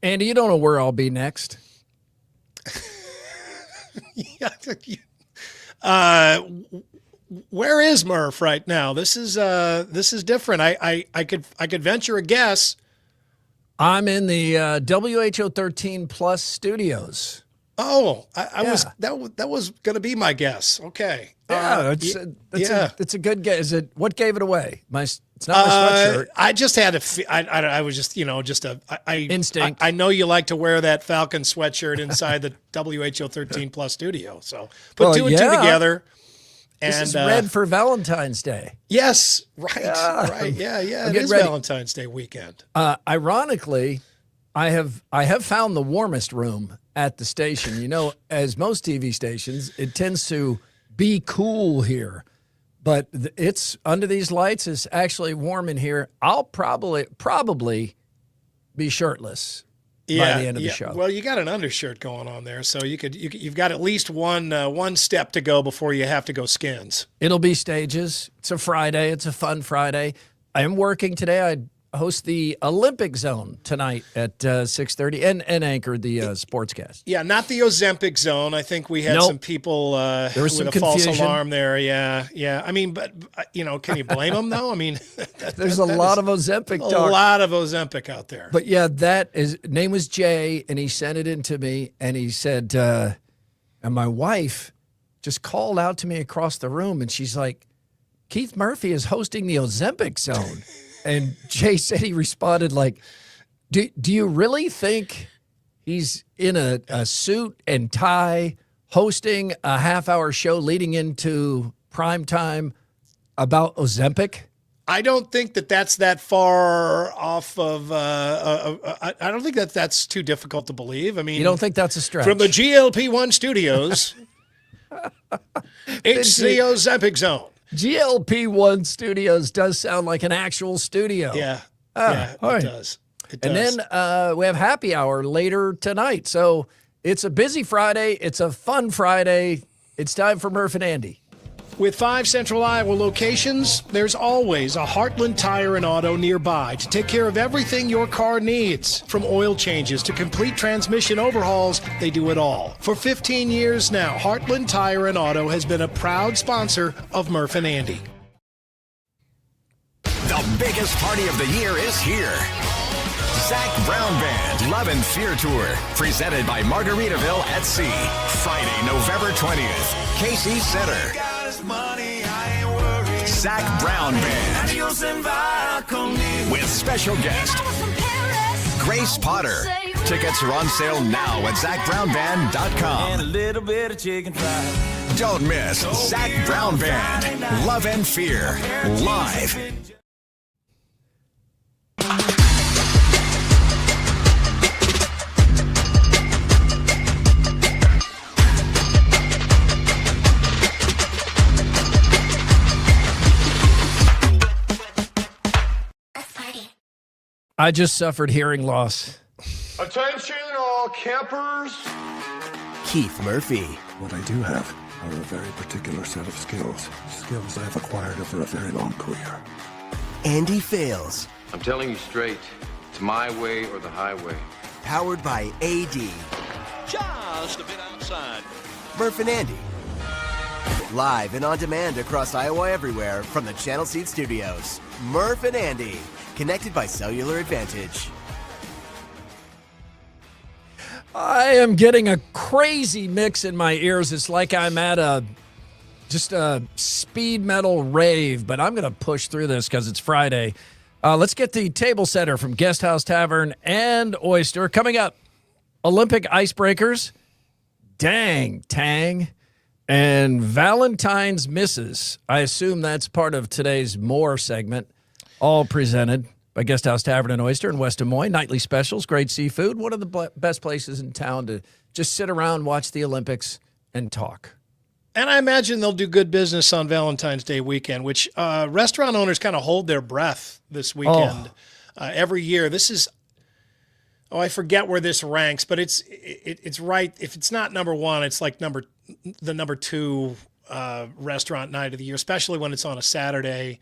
Andy, you don't know where I'll be next. Where is Murph right now? This is different. I could venture a guess. I'm in the WHO 13 Plus studios. Oh, that was going to be my guess. Okay. Yeah, it's a good guess. Is it what gave it away? It's not my sweatshirt. I just had I was just instinct. I know you like to wear that Falcon sweatshirt inside the WHO 13 Plus studio. So put two and two together. This is red for Valentine's Day. Yes, right, right. Yeah. It is ready. Valentine's Day weekend. Ironically, I have found the warmest room at the station. You know, as most TV stations, it tends to be cool here, but it's under these lights. It's actually warm in here. I'll probably be shirtless by the end of the show. Well, you got an undershirt going on there, so you've got at least one step to go before you have to go skins. It'll be stages. It's a Friday. It's a fun Friday. I am working today. I host the Olympic Zone tonight at 6:30 and anchor the sportscast. Yeah, not the Ozempic Zone. I think we had some people there was with some a confusion. false alarm there. Yeah. I mean, but can you blame them though? I mean, there's a lot of Ozempic talk. A lot of Ozempic out there. But yeah, name was Jay, and he sent it in to me, and he said, and my wife just called out to me across the room, and she's like, Keith Murphy is hosting the Ozempic Zone. And Jay said he responded like, do you really think he's in a suit and tie hosting a half-hour show leading into prime time about Ozempic? I don't think that's that far off of I don't think that's too difficult to believe. I mean, you don't think that's a stretch? From the GLP-1 studios, it's the Ozempic Zone. GLP-1 Studios does sound like an actual studio. Yeah, it does. And then we have happy hour later tonight. So it's a busy Friday. It's a fun Friday. It's time for Murph and Andy. With 5 Central Iowa locations, there's always a Heartland Tire and Auto nearby to take care of everything your car needs. From oil changes to complete transmission overhauls, they do it all. For 15 years now, Heartland Tire and Auto has been a proud sponsor of Murph and Andy. The biggest party of the year is here. Zach Brown Band Love and Fear Tour, presented by Margaritaville at Sea. Friday, November 20th, Casey Center. Zach Brown Band with special guest Grace Potter. Tickets are on sale now at ZachBrownBand.com. And a little bit of chicken fried. Don't miss Zach Brown Band Love and Fear live. I just suffered hearing loss. Attention all campers. Keith Murphy. What I do have are a very particular set of skills. Skills I've acquired over a very long career. Andy Fales. I'm telling you straight, it's my way or the highway. Powered by AD. Just a bit outside. Murph and Andy. Live and on demand across Iowa everywhere from the Channel Seed Studios. Murph and Andy. Connected by cellular advantage. I am getting a crazy mix in my ears. It's like I'm at just a speed metal rave, but I'm going to push through this because it's Friday. Let's get the table setter from Guest House Tavern and Oyster. Coming up, Olympic icebreakers, Tang, and Valentine's misses. I assume that's part of today's More segment. All presented by Guest House Tavern and Oyster in West Des Moines. Nightly specials, great seafood. One of the best places in town to just sit around, watch the Olympics, and talk. And I imagine they'll do good business on Valentine's Day weekend, which restaurant owners kind of hold their breath this weekend. Every year. This is, I forget where this ranks, but it's right. If it's not number one, it's like the number two restaurant night of the year, especially when it's on a Saturday.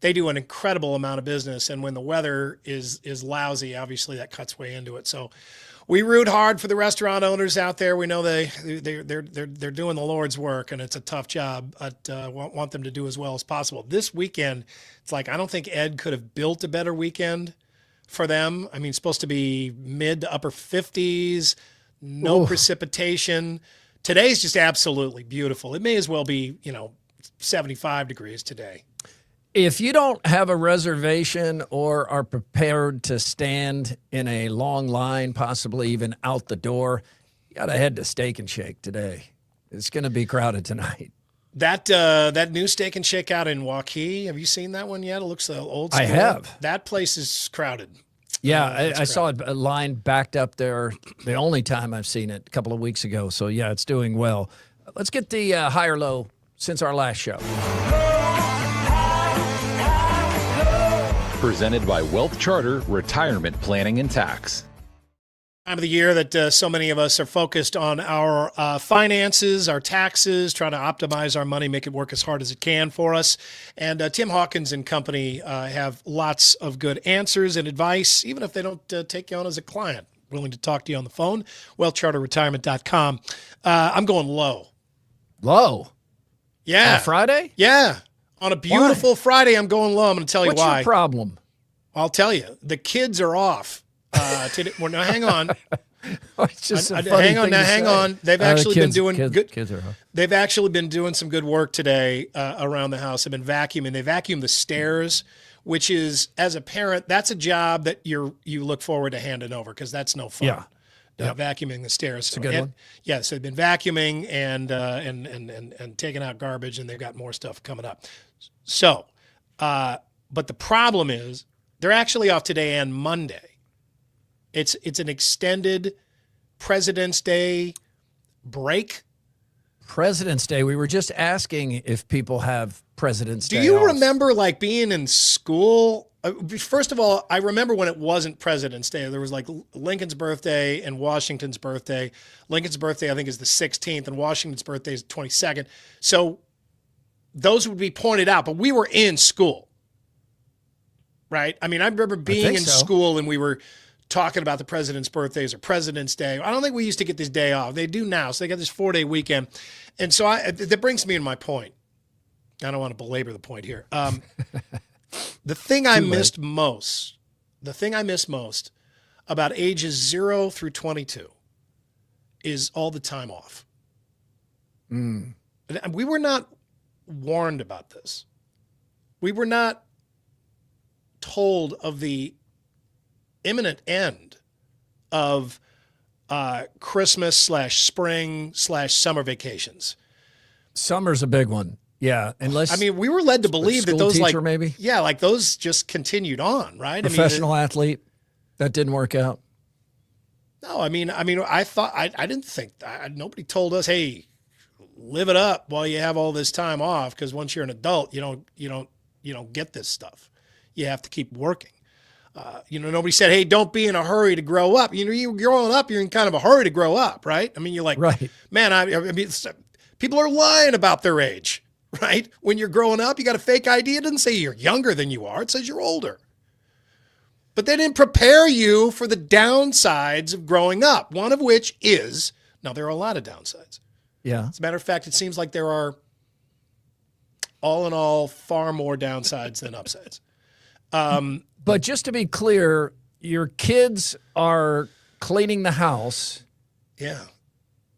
they do an incredible amount of business. And when the weather is lousy, obviously that cuts way into it. So we root hard for the restaurant owners out there. We know they're doing the Lord's work, and it's a tough job. But want them to do as well as possible. This weekend, it's like I don't think Ed could have built a better weekend for them. I mean, it's supposed to be mid to upper 50s, no precipitation. Today's just absolutely beautiful. It may as well be 75 degrees today. If you don't have a reservation or are prepared to stand in a long line, possibly even out the door, you got to head to Steak and Shake today. It's going to be crowded tonight. That new Steak and Shake out in Waukee, have you seen that one yet? It looks old school. I have. That place is crowded. Yeah, I saw a line backed up there the only time I've seen it a couple of weeks ago. So, yeah, it's doing well. Let's get the high or low since our last show. Presented by Wealth Charter Retirement Planning and Tax. Time of the year that so many of us are focused on our finances, our taxes, trying to optimize our money, make it work as hard as it can for us. And Tim Hawkins and company have lots of good answers and advice, even if they don't take you on as a client. Willing to talk to you on the phone. WealthCharterRetirement.com. I'm going low. Low? Yeah. On a Friday? Yeah. On a beautiful Friday, I'm going low. I'm going to tell you why. What's your problem? I'll tell you. The kids are off. Today. Well, now hang on. It's just a funny hang on. thing Now to hang say. on. They've actually been doing good. Kids are off. They've actually been doing some good work today around the house. They've been vacuuming. They vacuumed the stairs, which is, as a parent, that's a job that you look forward to handing over because that's no fun. Yeah. Vacuuming the stairs. It's a good one. Yeah, so they've been vacuuming and taking out garbage, and they've got more stuff coming up. So, but the problem is they're actually off today and Monday. It's an extended President's Day break. President's Day. We were just asking if people have President's Day. Do you off. remember like being in school? First of all, I remember when it wasn't President's Day. There was like Lincoln's birthday and Washington's birthday. Lincoln's birthday, I think, is the 16th, and Washington's birthday is the 22nd. So those would be pointed out, but we were in school, right? I mean, I remember being in school and we were talking about the president's birthdays or President's Day. I don't think we used to get this day off. They do now. So they got this 4-day weekend. And so that brings me to my point. I don't want to belabor the point here. The thing I missed most about ages 0 through 22 is all the time off. And we were not warned about this. We were not told of the imminent end of Christmas / spring / summer vacations. Summer's a big one. Yeah, unless we were led to believe that those teacher, maybe. Yeah, like those just continued on, right? Professional athlete, that didn't work out. No, I thought I didn't think nobody told us, hey, live it up while you have all this time off, because once you're an adult, you don't get this stuff. You have to keep working. Nobody said, hey, don't be in a hurry to grow up. You're growing up, you're in kind of a hurry to grow up, right? I mean, you're like, right. Man, people are lying about their age, right? When you're growing up, you got a fake ID. It doesn't say you're younger than you are. It says you're older. But they didn't prepare you for the downsides of growing up, one of which is, now there are a lot of downsides. Yeah. As a matter of fact, it seems like there are, all in all, far more downsides than upsides. But just to be clear, your kids are cleaning the house. Yeah.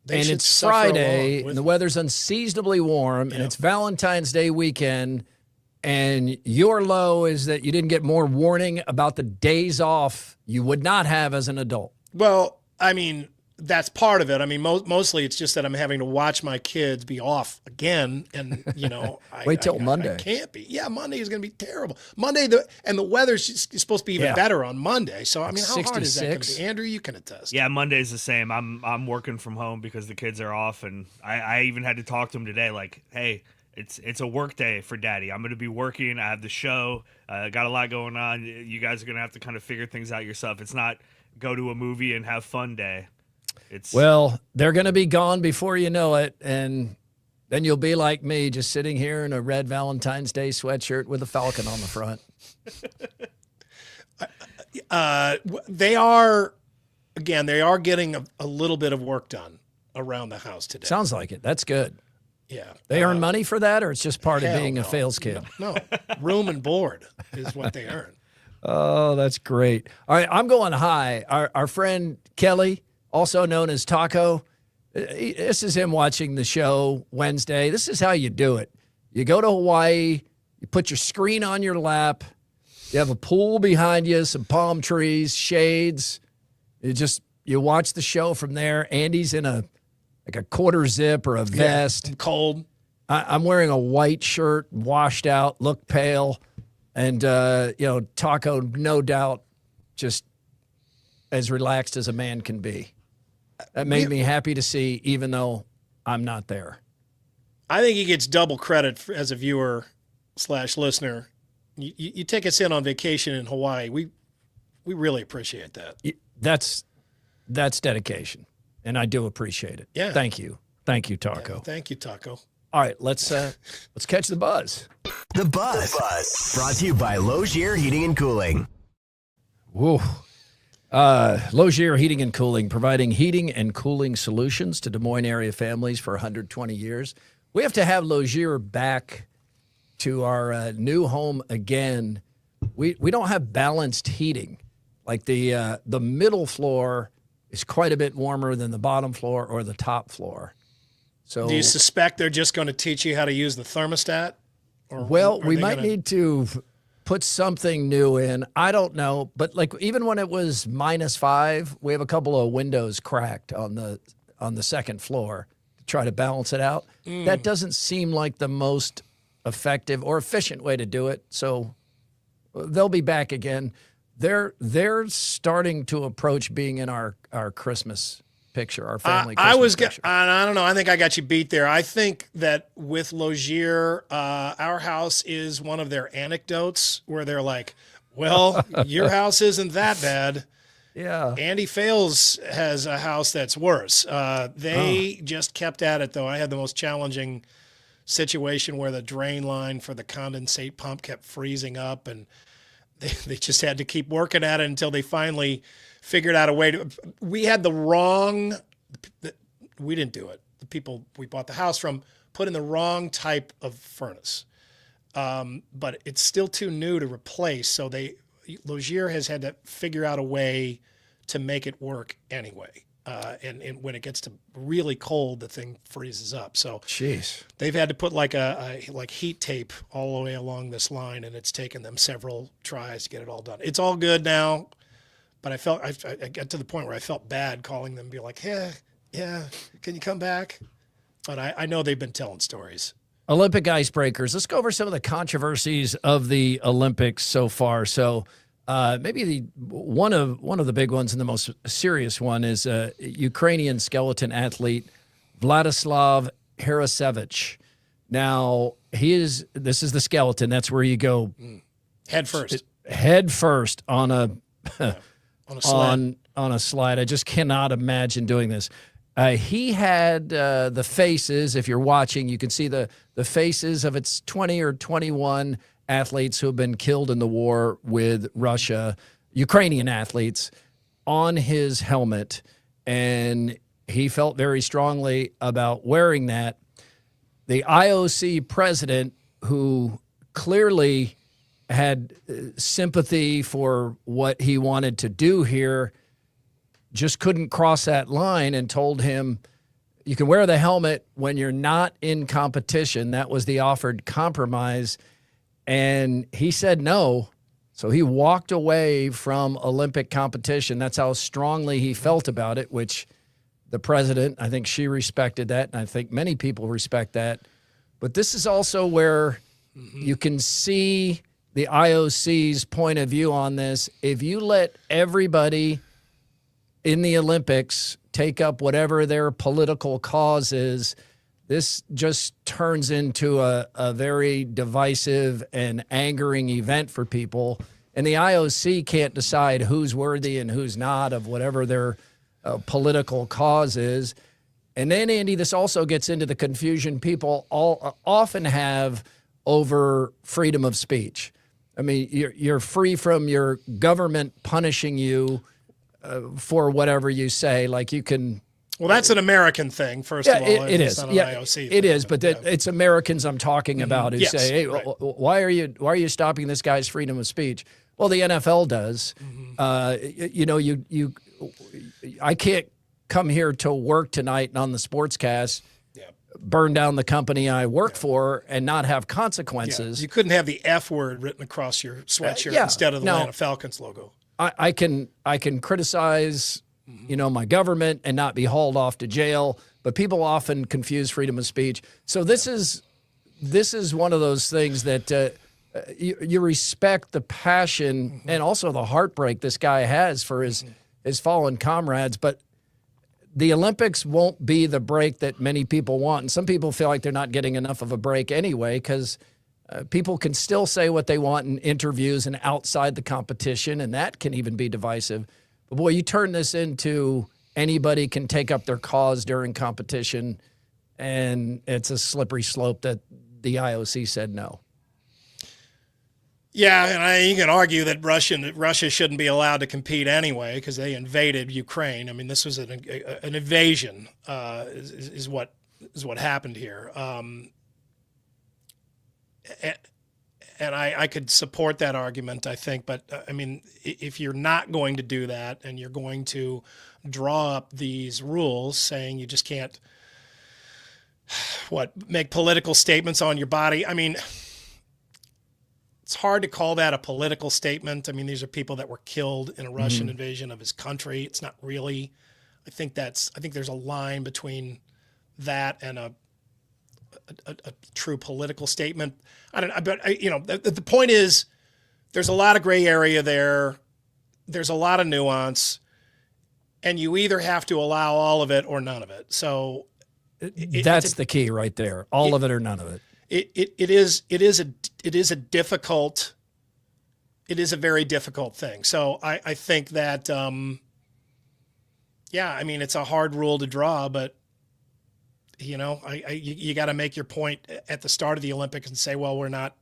And it's Friday, and the weather's unseasonably warm, and it's Valentine's Day weekend, and your low is that you didn't get more warning about the days off you would not have as an adult. Well, I mean, that's part of it. I mean, mostly it's just that I'm having to watch my kids be off again, and wait till Monday. I can't be. Yeah, Monday is going to be terrible. Monday, the weather's supposed to be even better on Monday. So I mean, how hard is that going to be? Andrew, you can attest. Yeah, Monday's the same. I'm working from home because the kids are off, and I even had to talk to them today. Like, hey, it's a work day for Daddy. I'm going to be working. I have the show. Got a lot going on. You guys are going to have to kind of figure things out yourself. It's not go to a movie and have fun day. Well, they're going to be gone before you know it, and Then you'll be like me, just sitting here in a red Valentine's Day sweatshirt with a falcon on the front. They are getting a little bit of work done around the house today. Sounds like it. That's good. Yeah. They earn money for that, or it's just part of being a no. Fales kid? No, room and board is what they earn. Oh, that's great. All right, I'm going high. Our friend Kelly, also known as Taco, this is him watching the show Wednesday. This is how you do it. You go to Hawaii, you put your screen on your lap, you have a pool behind you, some palm trees, shades. You watch the show from there. Andy's in a quarter zip or a vest. Yeah, cold. I'm wearing a white shirt, washed out, look pale. And, Taco, no doubt, just as relaxed as a man can be. That made me happy to see, even though I'm not there. I think he gets double credit as a viewer / listener. You take us in on vacation in Hawaii. We really appreciate that. That's dedication, and I do appreciate it. Yeah. Thank you. Thank you, Taco. Yeah, thank you, Taco. All right, let's catch the buzz. The Buzz. Brought to you by Logier Heating and Cooling. Whoa. Logier Heating and Cooling, providing heating and cooling solutions to Des Moines area families for 120 years. We have to have Logier back to our new home again. We don't have balanced heating. Like the middle floor is quite a bit warmer than the bottom floor or the top floor. So, do you suspect they're just going to teach you how to use the thermostat? We might need to put something new in. I don't know, but like even when it was -5, we have a couple of windows cracked on the second floor to try to balance it out. That doesn't seem like the most effective or efficient way to do it. So they'll be back again. They're starting to approach being in our Christmas picture, our family Christmas picture. I don't know. I think I got you beat there. I think that with Logier, our house is one of their anecdotes where they're like, well, your house isn't that bad. Yeah. Andy Fales has a house that's worse. They just kept at it, though. I had the most challenging situation where the drain line for the condensate pump kept freezing up, and they just had to keep working at it until they finally figured out a way to. We had the wrong. We didn't do it. The people we bought the house from put in the wrong type of furnace, but it's still too new to replace. So Logier has had to figure out a way to make it work anyway. And when it gets to really cold, the thing freezes up. So jeez, they've had to put like like heat tape all the way along this line, and it's taken them several tries to get it all done. It's all good now, but I got to the point where I felt bad calling them, and be like, yeah, can you come back? But I know they've been telling stories. Olympic icebreakers. Let's go over some of the controversies of the Olympics so far. So maybe one of the big ones and the most serious one is Ukrainian skeleton athlete Vladislav Harasevich. Now this is the skeleton. That's where you go head first on a on a sled. on a slide. I just cannot imagine doing this. He had the faces. If you're watching, you can see the faces of its 20 or 21 athletes who have been killed in the war with Russia, Ukrainian athletes, on his helmet. And he felt very strongly about wearing that. The IOC president, who clearly had sympathy for what he wanted to do here, just couldn't cross that line and told him, you can wear the helmet when you're not in competition. That was the offered compromise. And he said no. So he walked away from Olympic competition. That's how strongly he felt about it, which the president, I think she respected that, and I think many people respect that. But this is also where you can see the IOC's point of view on this. If you let everybody in the Olympics take up whatever their political cause is, this just turns into a very divisive and angering event for people. And the IOC can't decide who's worthy and who's not of whatever their political cause is. And then, Andy, this also gets into the confusion people often have over freedom of speech. I mean, you're free from your government punishing you for whatever you say. Like you can. Well, that's an American thing, first of all. It is. Not an Yeah, IOC it thing. is. But it's Americans I'm talking about who say, "Hey, right. why are you stopping this guy's freedom of speech?" Well, the NFL does. I can't come here to work tonight and on the sportscast burn down the company I work for and not have consequences. You couldn't have the F word written across your sweatshirt instead of the Atlanta Falcons logo. I can criticize, my government and not be hauled off to jail, but people often confuse freedom of speech. So this is one of those things that you respect the passion and also the heartbreak this guy has for his fallen comrades, but the Olympics won't be the break that many people want. And some people feel like they're not getting enough of a break anyway because people can still say what they want in interviews and outside the competition, and that can even be divisive. But, boy, you turn this into anybody can take up their cause during competition, and it's a slippery slope that the IOC said no. Yeah, and you can argue that Russia shouldn't be allowed to compete anyway because they invaded Ukraine. I mean, this was an invasion, is what happened here. And I could support that argument, I think. But, I mean, if you're not going to do that and you're going to draw up these rules saying you just can't, make political statements on your body, I mean, it's hard to call that a political statement. I mean, these are people that were killed in a Russian invasion of his country. It's not really. I think there's a line between that and a true political statement. I don't know, but the point is, there's a lot of gray area there. There's a lot of nuance, and you either have to allow all of it or none of it. So that's the key right there. All of it or none of it. It is a very difficult thing. So I think that, I mean, it's a hard rule to draw, but you got to make your point at the start of the Olympics and say, well, we're not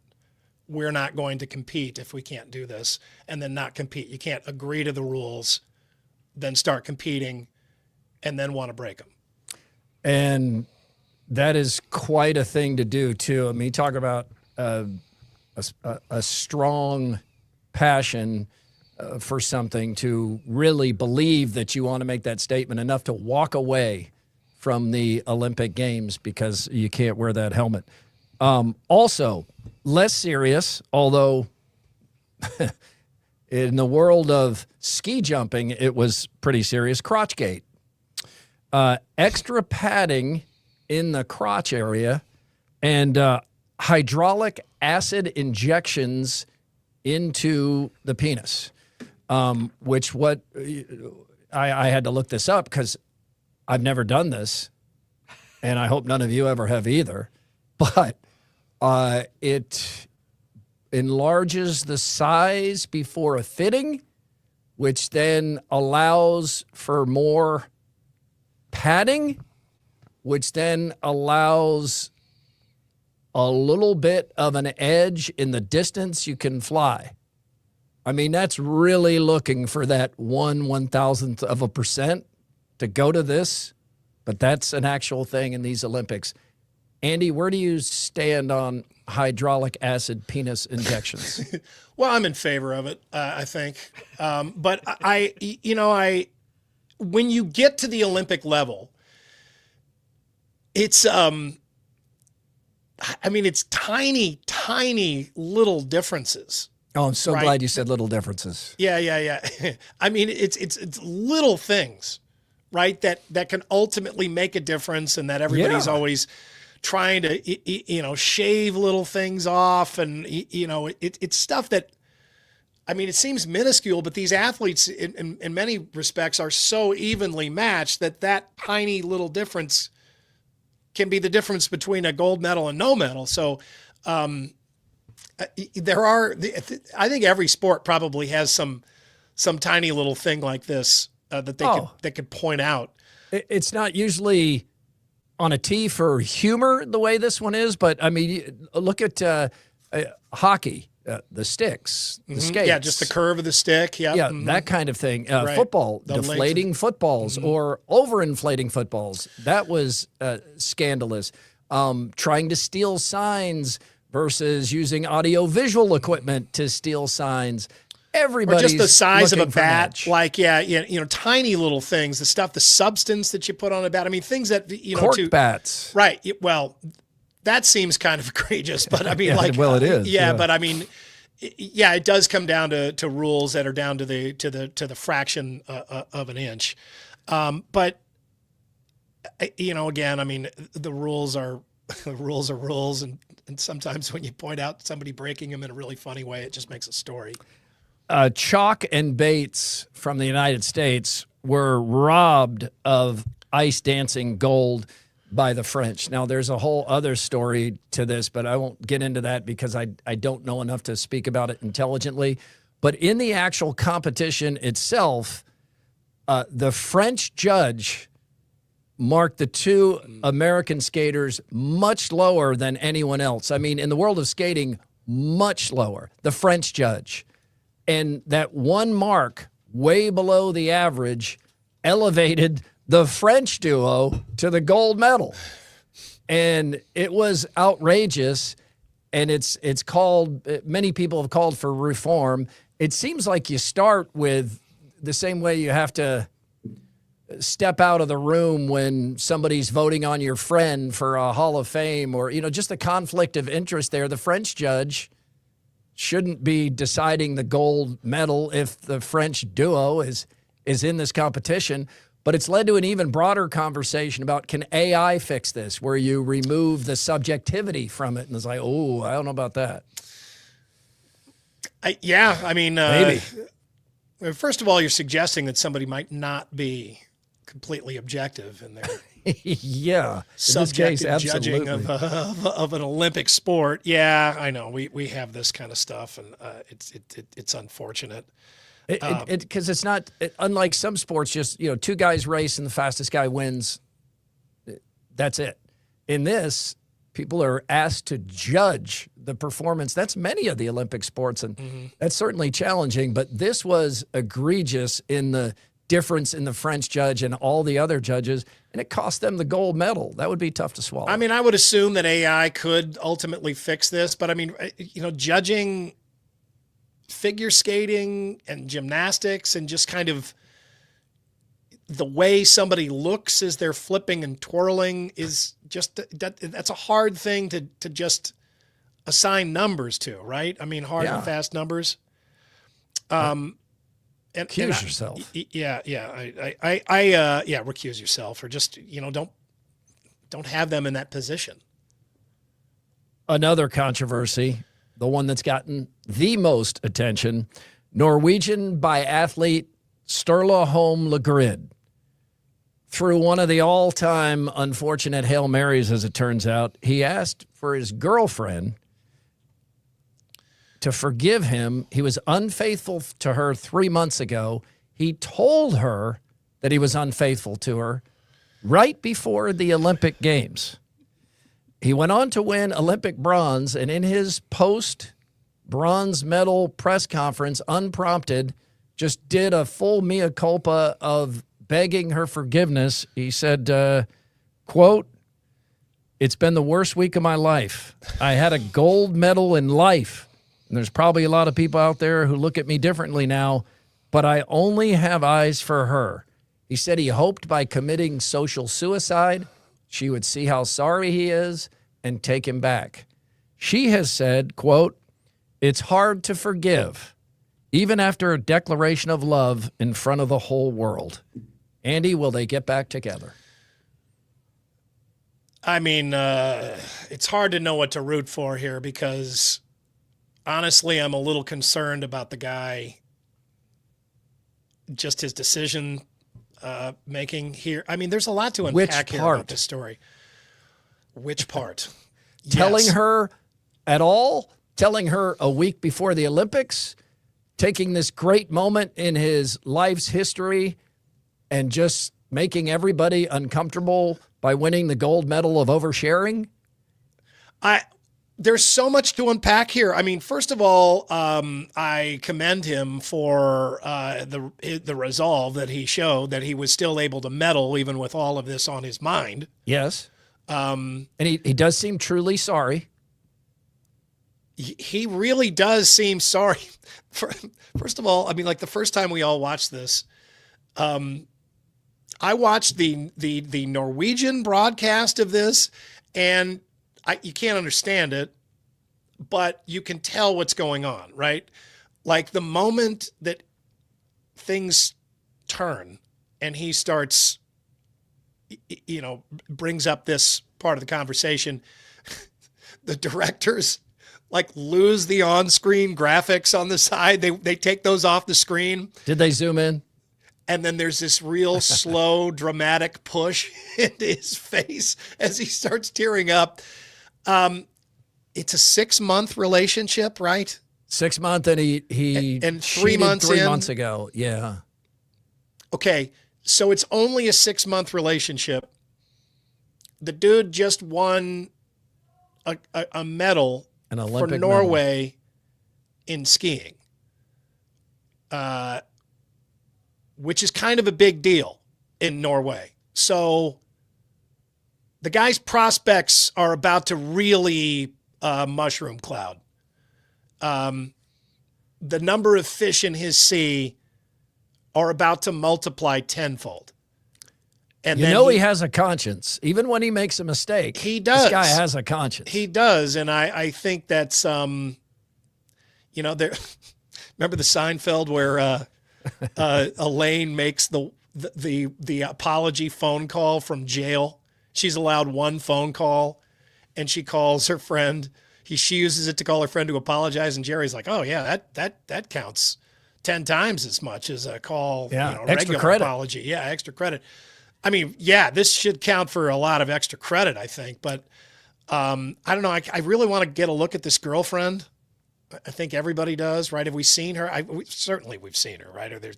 going to compete if we can't do this, and then not compete. You can't agree to the rules, then start competing, and then want to break them. And that is quite a thing to do, too. I mean, talk about a strong passion for something, to really believe that you want to make that statement enough to walk away from the Olympic Games because you can't wear that helmet. Also, less serious, although in the world of ski jumping, it was pretty serious, crotchgate. Extra padding in the crotch area and hydraulic acid injections into the penis, which I had to look this up because I've never done this, and I hope none of you ever have either, but it enlarges the size before a fitting, which then allows for more padding, which then allows a little bit of an edge in the distance you can fly. I mean, that's really looking for that 1/1000th of a percent to go to this, but that's an actual thing in these Olympics. Andy, where do you stand on hydraulic acid penis injections? Well, I'm in favor of it, I think. But when you get to the Olympic level, it's, it's tiny, tiny little differences. Oh, I'm so glad you said little differences. Yeah. I mean, it's little things, right? That can ultimately make a difference, and that everybody's always trying to, shave little things off. And, it's stuff that, I mean, it seems minuscule, but these athletes in many respects are so evenly matched that tiny little difference can be the difference between a gold medal and no medal. So, I think every sport probably has some tiny little thing like this that they could point out. It's not usually on a tee for humor the way this one is, but I mean, look at hockey, the sticks, the skates. Yeah, just the curve of the stick. Yeah, Yeah, that kind of thing. Right. Football, The deflating footballs or overinflating footballs. That was scandalous. Trying to steal signs versus using audio-visual equipment to steal signs. Everybody's or just the size of a looking for bat, match. like tiny little things, the substance that you put on a bat. I mean, things that Cork bats. Right. Well, that seems kind of egregious, but I mean, it is. Yeah, but I mean, it does come down to rules that are down to the fraction of an inch. But again, I mean, the rules are rules, and sometimes when you point out somebody breaking them in a really funny way, it just makes a story. Chalk and Bates from the United States were robbed of ice dancing gold by the French. Now, there's a whole other story to this, but I won't get into that because I don't know enough to speak about it intelligently. But in the actual competition itself, the French judge marked the two American skaters much lower than anyone else. I mean, in the world of skating, much lower. The French judge. And that one mark, way below the average, elevated the French duo to the gold medal. And it was outrageous. And it's called, many people have called for reform. It seems like you start with the same way you have to step out of the room when somebody's voting on your friend for a Hall of Fame or, just the conflict of interest there. The French judge shouldn't be deciding the gold medal if the French duo is in this competition. But it's led to an even broader conversation about, can AI fix this, where you remove the subjectivity from it? And it's like, oh, I don't know about that. Maybe. First of all, you're suggesting that somebody might not be completely objective in their yeah, subjective judging of an Olympic sport. Yeah, I know. We have this kind of stuff, and it's unfortunate. Because it's not unlike some sports. Just two guys race and the fastest guy wins. That's it. In this, people are asked to judge the performance. That's many of the Olympic sports, and that's certainly challenging. But this was egregious in the difference in the French judge and all the other judges, and it cost them the gold medal. That would be tough to swallow. I mean, I would assume that AI could ultimately fix this, but I mean, judging figure skating and gymnastics and just kind of the way somebody looks as they're flipping and twirling is just that's a hard thing to just assign numbers to, right? I mean, hard and fast numbers. Recuse yourself. Recuse yourself, or just don't have them in that position. Another controversy, the one that's gotten the most attention, Norwegian biathlete Sturla Holm Legrid threw one of the all-time unfortunate Hail Marys, as it turns out. He asked for his girlfriend to forgive him. He was unfaithful to her 3 months ago. He told her that he was unfaithful to her right before the Olympic Games. He went on to win Olympic bronze, and in his post-bronze medal press conference, unprompted, just did a full mea culpa of begging her forgiveness. He said, quote, "It's been the worst week of my life. I had a gold medal in life. And there's probably a lot of people out there who look at me differently now, but I only have eyes for her." He said he hoped by committing social suicide, she would see how sorry he is and take him back. She has said, quote, "It's hard to forgive, even after a declaration of love in front of the whole world." Andy, will they get back together? I mean, it's hard to know what to root for here because honestly, I'm a little concerned about the guy, just his decision making here. I mean, there's a lot to unpack here about this story. Which part? Telling her at all? Telling her a week before the Olympics? Taking this great moment in his life's history and just making everybody uncomfortable by winning the gold medal of oversharing? There's so much to unpack here. I mean, first of all, I commend him for the resolve that he showed, that he was still able to medal even with all of this on his mind. Yes. And he does seem truly sorry. He really does seem sorry. First of all, I mean, like the first time we all watched this, I watched the Norwegian broadcast of this, and you can't understand it, but you can tell what's going on, right? Like the moment that things turn and he starts, brings up this part of the conversation, the directors like lose the on-screen graphics on the side. They take those off the screen. Did they zoom in? And then there's this real slow, dramatic push into his face as he starts tearing up. It's a 6-month relationship, right? 6 months, and he and 3 months 3 months ago. Yeah. Okay, so it's only a 6-month relationship. The dude just won a medal An Olympic for Norway in skiing, which is kind of a big deal in Norway. So the guy's prospects are about to really mushroom cloud. The number of fish in his sea are about to multiply tenfold. And you know he has a conscience. Even when he makes a mistake, he does. This guy has a conscience. He does, and I think that's there. Remember the Seinfeld where Elaine makes the apology phone call from jail. She's allowed one phone call, and she calls her friend. She uses it to call her friend to apologize, and Jerry's like, "Oh yeah, that counts 10 times as much as a call. Yeah, extra regular credit. apology. Yeah, extra credit." I mean, yeah, this should count for a lot of extra credit, I think. But I don't know. I really want to get a look at this girlfriend. I think everybody does, right? Have we seen her? Certainly we've seen her, right? Or there's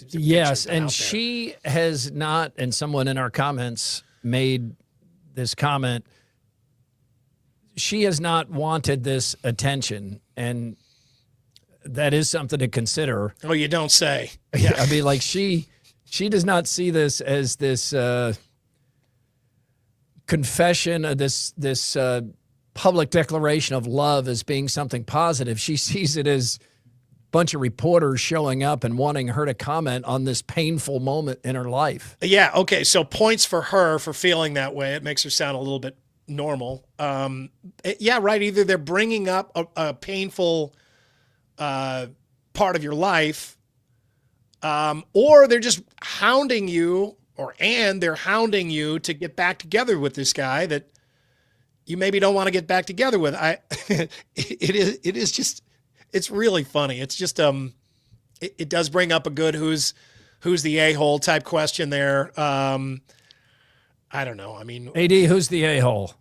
yes, and she has not, and someone in our comments made this comment, she has not wanted this attention, and that is something to consider. Oh, you don't say. Yeah. I mean, like she does not see this as this confession, this public declaration of love as being something positive. She sees it as a bunch of reporters showing up and wanting her to comment on this painful moment in her life. Yeah, okay, so points for her for feeling that way. It makes her sound a little bit normal. Yeah, right, either they're bringing up a painful part of your life, or they're just hounding you, they're hounding you to get back together with this guy that you maybe don't want to get back together with. It's really funny. It's just it does bring up a good who's the a-hole type question there. I don't know. I mean, AD, who's the a-hole?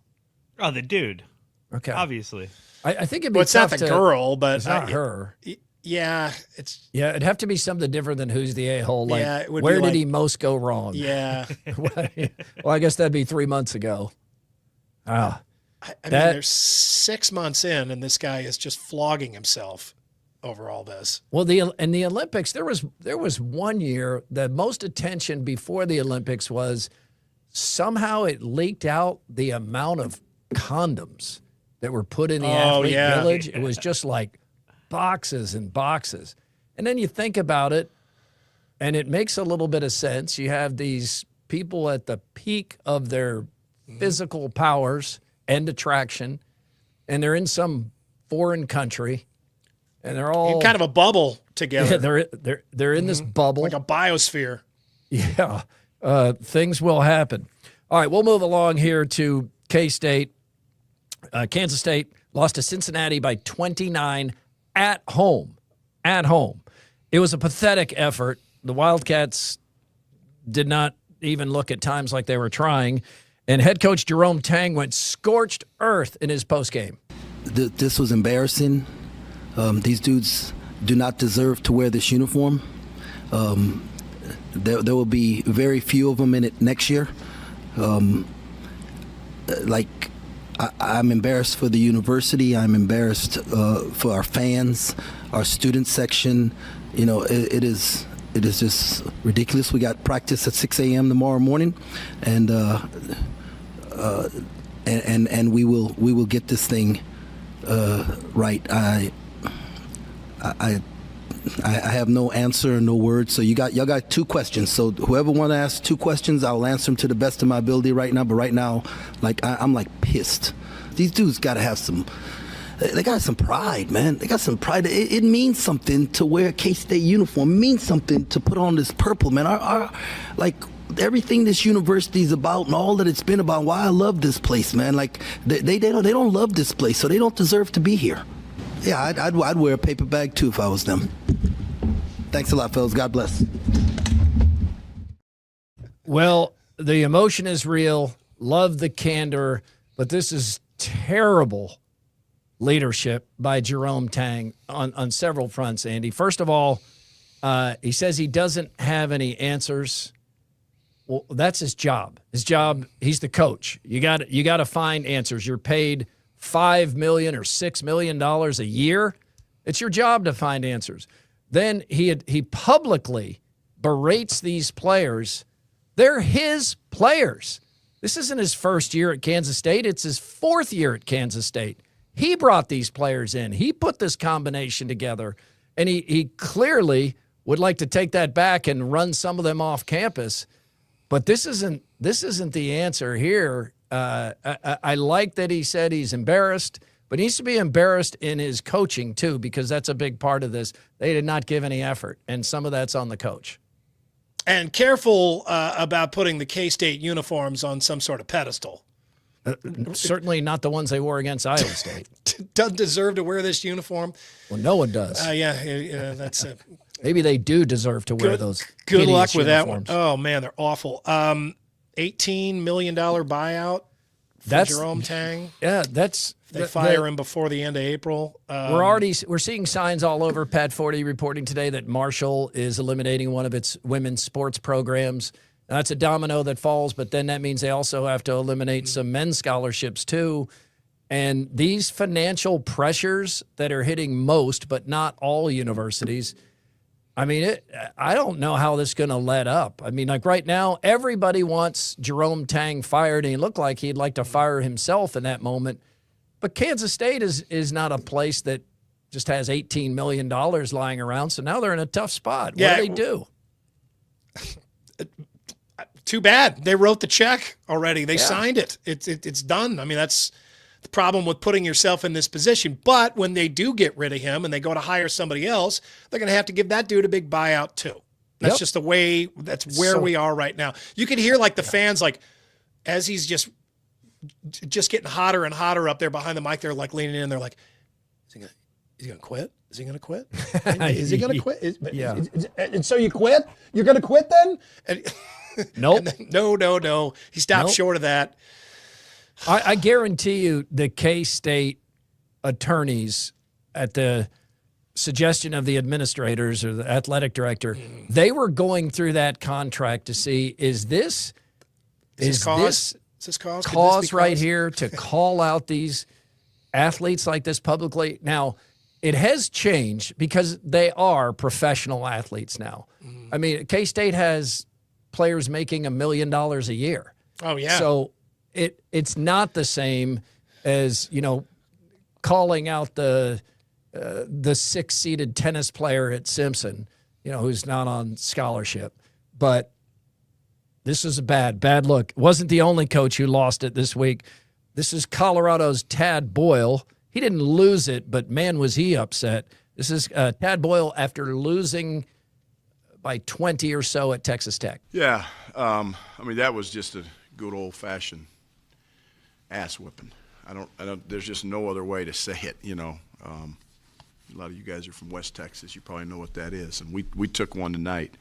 Oh, the dude. Okay, obviously. I think it'd be it's tough not the girl, but it's not her. Yeah, it'd have to be something different than who's the a-hole. Like, yeah, it would where be did he most go wrong? Yeah. Well, I guess that'd be 3 months ago. I mean, they're 6 months in, and this guy is just flogging himself over all this. Well, in the Olympics, there was 1 year the most attention before the Olympics was somehow it leaked out the amount of condoms that were put in the athlete village. It was just like boxes and boxes. And then you think about it, and it makes a little bit of sense. You have these people at the peak of their physical powers and attraction, and they're in some foreign country, and they're all in kind of a bubble together. Yeah, they're in this bubble, like a biosphere. Yeah, things will happen. All right, we'll move along here to K-State. Kansas State lost to Cincinnati by 29 at home. At home, it was a pathetic effort. The Wildcats did not even look at times like they were trying. And head coach Jerome Tang went scorched earth in his postgame. This was embarrassing. These dudes do not deserve to wear this uniform. There will be very few of them in it next year. I'm embarrassed for the university. I'm embarrassed for our fans, our student section. It is just ridiculous. We got practice at 6 a.m. tomorrow morning, and we will get this thing right. I have no answer, no words. So y'all got 2 questions. So whoever want to ask 2 questions, I'll answer them to the best of my ability right now. But right now, I'm pissed. These dudes got to have some. They got some pride, man. They got some pride. It means something to wear a K-State uniform. It means something to put on this purple, man. Everything this university is about and all that it's been about. Why I love this place, man. They don't love this place, so they don't deserve to be here. Yeah, I'd wear a paper bag too if I was them. Thanks a lot, fellas. God bless. Well, the emotion is real. Love the candor, but this is terrible leadership by Jerome Tang on several fronts, Andy. First of all, he says he doesn't have any answers. Well, that's his job. His job, he's the coach. You got to find answers. You're paid $5 million or $6 million a year. It's your job to find answers. Then he publicly berates these players. They're his players. This isn't his first year at Kansas State. It's his 4th year at Kansas State. He brought these players in. He put this combination together, and he clearly would like to take that back and run some of them off campus. But this isn't the answer here. I like that he said he's embarrassed, but he needs to be embarrassed in his coaching too, because that's a big part of this. They did not give any effort, and some of that's on the coach. And careful about putting the K-State uniforms on some sort of pedestal. Certainly not the ones they wore against Iowa State. Doesn't deserve to wear this uniform. Well, no one does. Yeah, that's it. Maybe they do deserve to wear those. Good luck with uniforms. that one. Oh man, they're awful. $18 million buyout for Jerome Tang. Yeah, they fire him before the end of April. We're seeing signs all over. Pat Forty reporting today that Marshall is eliminating one of its women's sports programs. Now, that's a domino that falls, but then that means they also have to eliminate some men's scholarships too. And these financial pressures that are hitting most, but not all universities, I mean, I don't know how this is going to let up. I mean, right now, everybody wants Jerome Tang fired, and he looked like he'd like to fire himself in that moment. But Kansas State is not a place that just has $18 million lying around, so now they're in a tough spot. What do they do? Too bad. They wrote the check already. They signed it. It's done. I mean, that's the problem with putting yourself in this position. But when they do get rid of him and they go to hire somebody else, they're going to have to give that dude a big buyout too. That's just the way, that's where we are right now. You can hear the fans, as he's just getting hotter and hotter up there behind the mic, they're leaning in, they're like, is he going to quit? Is he going to quit? Is he going to quit? And so you quit? You're going to quit then? Nope. No. He stopped short of that. I guarantee you the K-State attorneys, at the suggestion of the administrators or the athletic director, they were going through that contract to see, is this cause right here to call out these athletes like this publicly? Now, it has changed because they are professional athletes now. I mean, K-State has players making $1 million a year. Oh, yeah. So it's not the same as, calling out the 6-seeded tennis player at Simpson, who's not on scholarship. But this is a bad look. It wasn't the only coach who lost it this week. This is Colorado's Tad Boyle. He didn't lose it, but man, was he upset. This is Tad Boyle after losing by 20 or so at Texas Tech. Yeah, that was just a good old-fashioned ass whipping. I don't. There's just no other way to say it. A lot of you guys are from West Texas. You probably know what that is, and we took one tonight.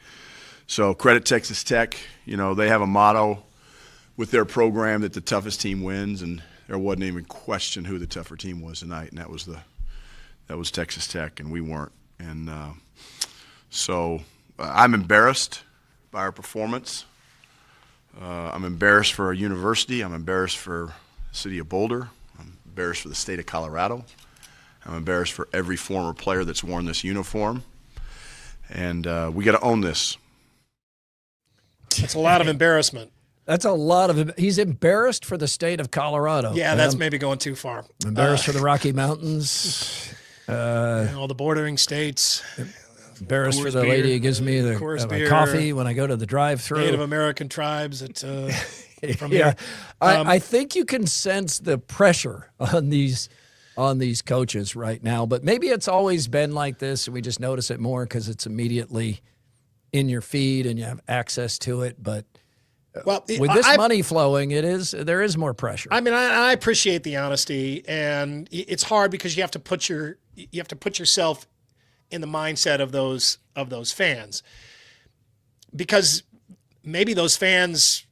So credit Texas Tech. They have a motto with their program that the toughest team wins, and there wasn't even question who the tougher team was tonight, and that was Texas Tech, and we weren't. And so I'm embarrassed by our performance. I'm embarrassed for our university. I'm embarrassed for city of Boulder. I'm embarrassed for the state of Colorado. I'm embarrassed for every former player that's worn this uniform. And we got to own this. It's a lot of embarrassment. That's a lot of. He's embarrassed for the state of Colorado. Yeah, that's maybe going too far. Embarrassed for the Rocky Mountains. All the bordering states. Embarrassed for the lady who gives me the coffee when I go to the drive-thru. Native American tribes from yeah, here. I think you can sense the pressure on these coaches right now. But maybe it's always been like this, and we just notice it more because it's immediately in your feed and you have access to it. But with this money flowing, there is more pressure. I mean, I appreciate the honesty, and it's hard because you have to put yourself in the mindset of those fans, because maybe those fans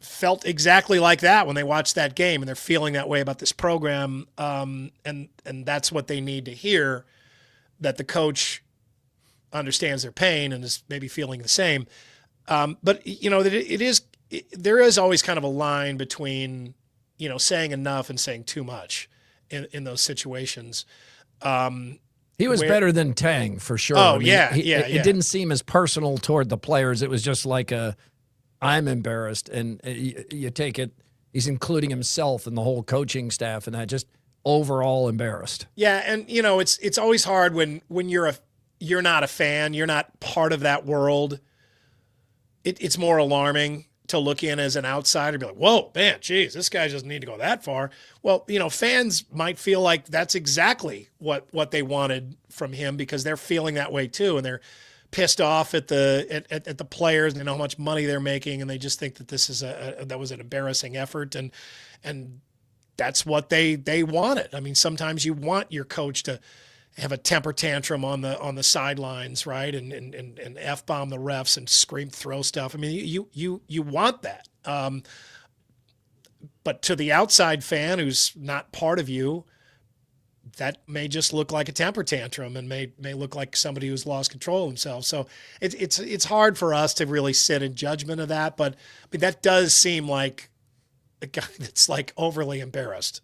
felt exactly like that when they watched that game, and they're feeling that way about this program, and that's what they need to hear, that the coach understands their pain and is maybe feeling the same. But there is always kind of a line between, saying enough and saying too much in those situations. He was better than Tang for sure. Oh, It didn't seem as personal toward the players. It was just like I'm embarrassed, and you take it. He's including himself and the whole coaching staff, and that just overall embarrassed. Yeah, and it's always hard when you're not a fan, you're not part of that world. It's more alarming to look in as an outsider and be like, whoa, man, geez, this guy doesn't need to go that far. Well, fans might feel like that's exactly what they wanted from him, because they're feeling that way too, and they're pissed off at the players, and they know how much money they're making, and they just think that that was an embarrassing effort, and that's what they wanted. I mean, sometimes you want your coach to have a temper tantrum on the sidelines, right? And F-bomb the refs and scream, throw stuff. I mean, you want that. But to the outside fan who's not part of you, that may just look like a temper tantrum, and may look like somebody who's lost control of themselves. So it's hard for us to really sit in judgment of that, but I mean, that does seem like a guy that's like overly embarrassed.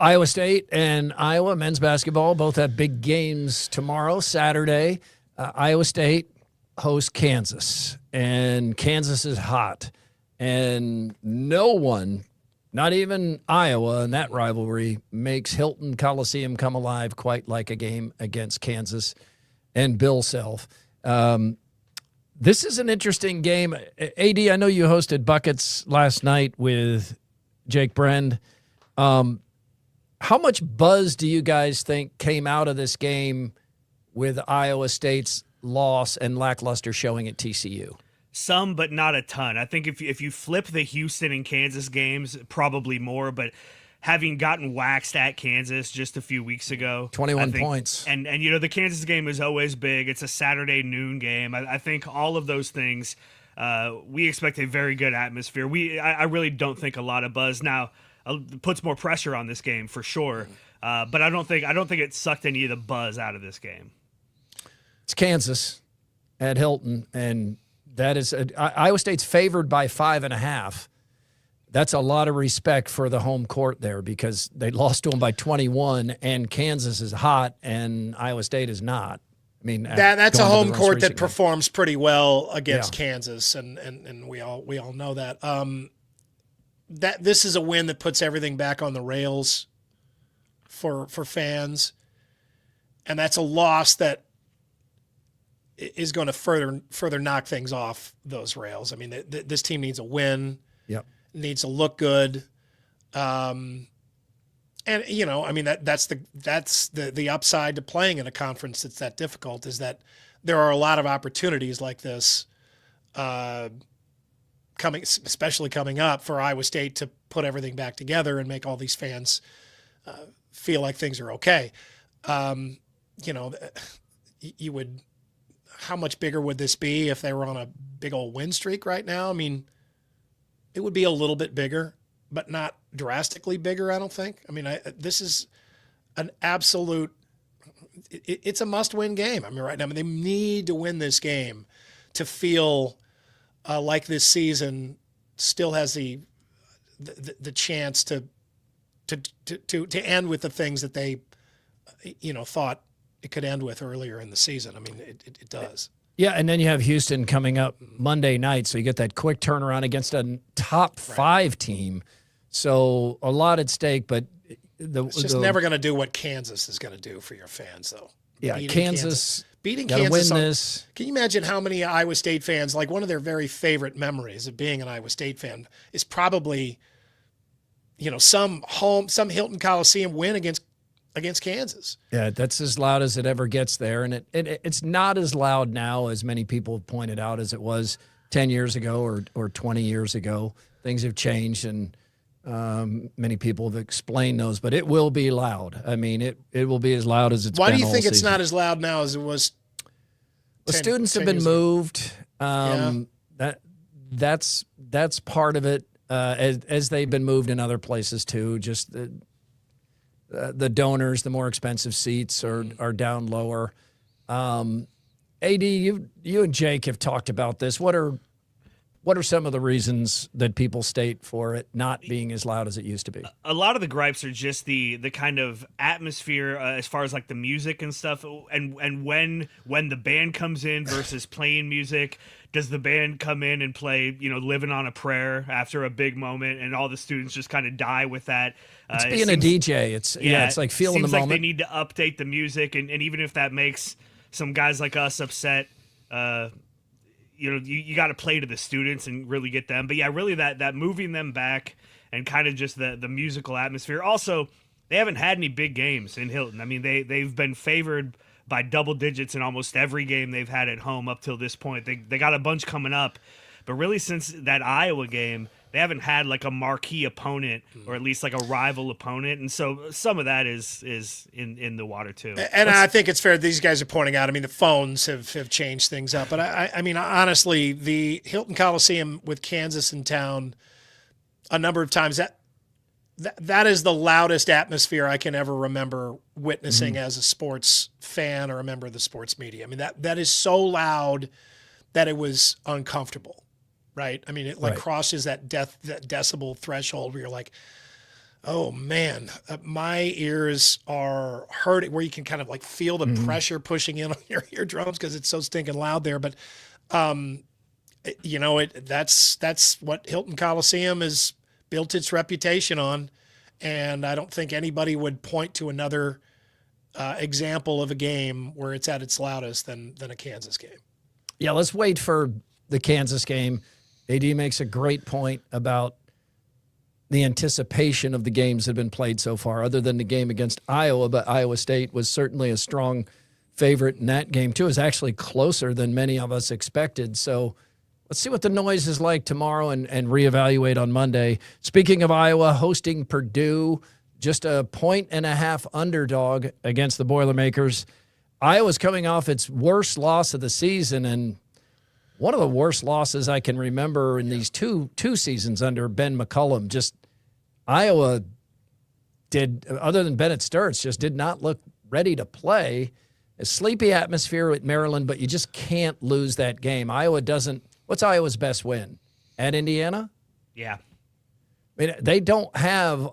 Iowa State and Iowa men's basketball both have big games tomorrow, Saturday. Iowa State hosts Kansas, and Kansas is hot. And no one, not even Iowa in that rivalry, makes Hilton Coliseum come alive quite like a game against Kansas and Bill Self. This is an interesting game. AD, I know you hosted Buckets last night with Jake Brend. How much buzz do you guys think came out of this game with Iowa State's loss and lackluster showing at TCU? Some, but not a ton. I think if you flip the Houston and Kansas games, probably more. But having gotten waxed at Kansas just a few weeks ago, 21 points, and the Kansas game is always big. It's a Saturday noon game. I think all of those things, we expect a very good atmosphere. I really don't think a lot of buzz now. Puts more pressure on this game for sure, but I don't think it sucked any of the buzz out of this game. It's Kansas at Hilton, and that is Iowa State's favored by 5.5. That's a lot of respect for the home court there, because they lost to them by 21, and Kansas is hot and Iowa State is not. I mean, that's a home court that performs pretty well against Kansas, and we all know that. That this is a win that puts everything back on the rails for fans, and that's a loss that is going to further knock things off those rails. I mean, this team needs a win. Yep. Needs to look good, and I mean that's the upside to playing in a conference that's that difficult, is that there are a lot of opportunities like this. Especially coming up for Iowa State to put everything back together and make all these fans feel like things are okay. How much bigger would this be if they were on a big old win streak right now? I mean, it would be a little bit bigger, but not drastically bigger, I don't think. I mean, this is an absolute, it's a must-win game. I mean, right now, they need to win this game to feel like this season still has the the chance to end with the things that they, thought it could end with earlier in the season. I mean, it does. Yeah, and then you have Houston coming up Monday night, so you get that quick turnaround against a top 5 team. So a lot at stake, but it's just never going to do what Kansas is going to do for your fans, though. Yeah, Beating gotta Kansas. Win this. Can you imagine how many Iowa State fans, like one of their very favorite memories of being an Iowa State fan, is probably, some Hilton Coliseum win against Kansas. Yeah, that's as loud as it ever gets there, and it's not as loud now as many people have pointed out as it was 10 years ago or 20 years ago. Things have changed, and many people have explained those, but it will be loud. I mean, it will be as loud as it's been all season. Why do you think it's not as loud now as it was? The students have been moved. That's part of it, as they've been moved in other places too. Just the donors, the more expensive seats are down lower. AD, you and Jake have talked about this. What are some of the reasons that people state for it not being as loud as it used to be? A lot of the gripes are just the kind of atmosphere as far as like the music and stuff, and when the band comes in versus playing music. Does the band come in and play, Living on a Prayer after a big moment, and all the students just kind of die with that? It's being a DJ. It's like feeling the moment. Seems like they need to update the music, and even if that makes some guys like us upset, you got to play to the students and really get them. But yeah, really that moving them back and kind of just the musical atmosphere. Also, they haven't had any big games in Hilton. I mean, they've been favored by double digits in almost every game they've had at home up till this point. They got a bunch coming up, but really since that Iowa game, they haven't had like a marquee opponent or at least like a rival opponent. And so some of that is in the water too. And I think it's fair. These guys are pointing out, I mean, the phones have changed things up, but I mean, honestly, the Hilton Coliseum with Kansas in town a number of times, that is the loudest atmosphere I can ever remember witnessing as a sports fan or a member of the sports media. I mean, that is so loud that it was uncomfortable, right? I mean, it crosses that decibel threshold where you're like, oh man, my ears are hurting, where you can kind of like feel the pressure pushing in on your eardrums because it's so stinking loud there. But, that's what Hilton Coliseum has built its reputation on, and I don't think anybody would point to another example of a game where it's at its loudest than a Kansas game. Yeah, let's wait for the Kansas game. AD makes a great point about the anticipation of the games that have been played so far, other than the game against Iowa, but Iowa State was certainly a strong favorite in that game, too. It was actually closer than many of us expected, so let's see what the noise is like tomorrow and reevaluate on Monday. Speaking of Iowa, hosting Purdue, just a 1.5-point underdog against the Boilermakers. Iowa's coming off its worst loss of the season, and one of the worst losses I can remember in these two seasons under Ben McCullum. Just Iowa did, other than Bennett Sturts, just did not look ready to play. A sleepy atmosphere at Maryland, but you just can't lose that game. Iowa doesn't. What's Iowa's best win? At Indiana? Yeah. I mean, they don't have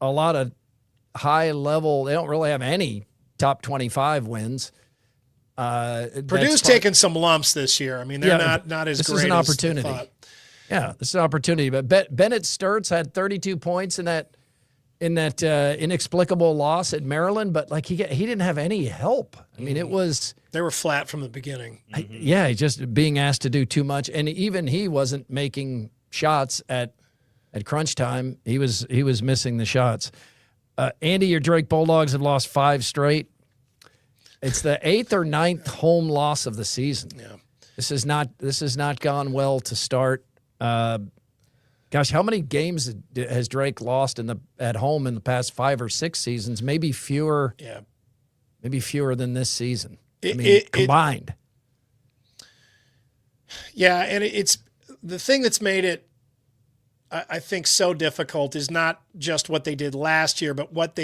a lot of high level. They don't really have any top 25 wins. Purdue's taken some lumps this year. I mean, they're not as great. This is an opportunity. As yeah, this is an opportunity. But Bennett Sturts had 32 points in that inexplicable loss at Maryland. But like he didn't have any help. I mean, it was. They were flat from the beginning. Yeah, just being asked to do too much, and even he wasn't making shots at crunch time. He was missing the shots. Andy, your Drake Bulldogs have lost 5 straight. It's the 8th or 9th home loss of the season. Yeah, this has not gone well to start. Gosh, how many games has Drake lost at home in the past 5 or 6 seasons? Maybe fewer. Yeah, maybe fewer than this season. Combined. Yeah, and it's the thing that's made it, I think, so difficult is not just what they did last year, but what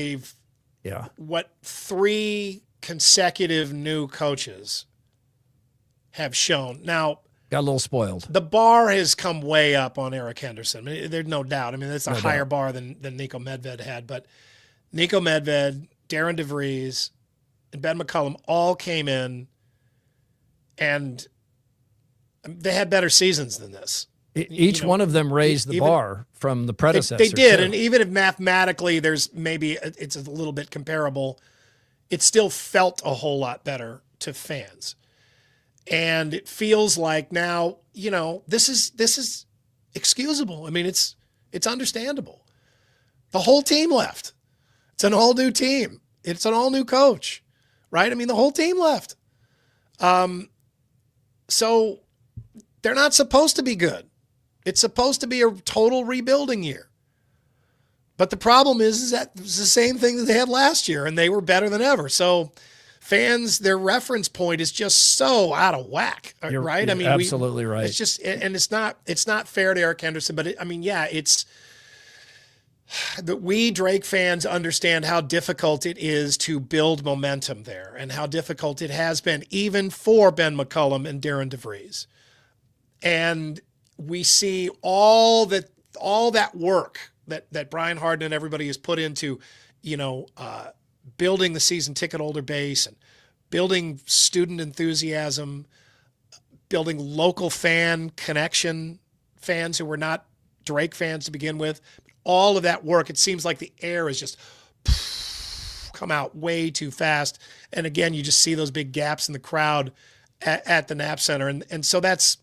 3 consecutive new coaches have shown. Now, Got a little spoiled. The bar has come way up on Eric Henderson. I mean, there's no doubt. I mean, that's a higher bar than Nico Medved had. But Nico Medved, Darren DeVries, and Ben McCullum all came in, and they had better seasons than this. Each one of them raised the bar from the predecessor. They did, and even if mathematically it's a little bit comparable, it still felt a whole lot better to fans. And it feels like now, this is excusable. I mean, it's understandable. The whole team left. It's an all new team. It's an all new coach, right? I mean, the whole team left. So they're not supposed to be good. It's supposed to be a total rebuilding year. But the problem is that it's the same thing that they had last year, and they were better than ever. So fans, their reference point is just so out of whack, right? You're absolutely right. It's just, and it's not fair to Eric Henderson, but it's that we Drake fans understand how difficult it is to build momentum there, and how difficult it has been even for Ben McCullum and Darren DeVries. And we see all that work that Brian Harden and everybody has put into, building the season ticket holder base and building student enthusiasm, building local fan connection, fans who were not Drake fans to begin with. All of that work, it seems like the air has just come out way too fast. And again, you just see those big gaps in the crowd at the Knapp Center. And so that's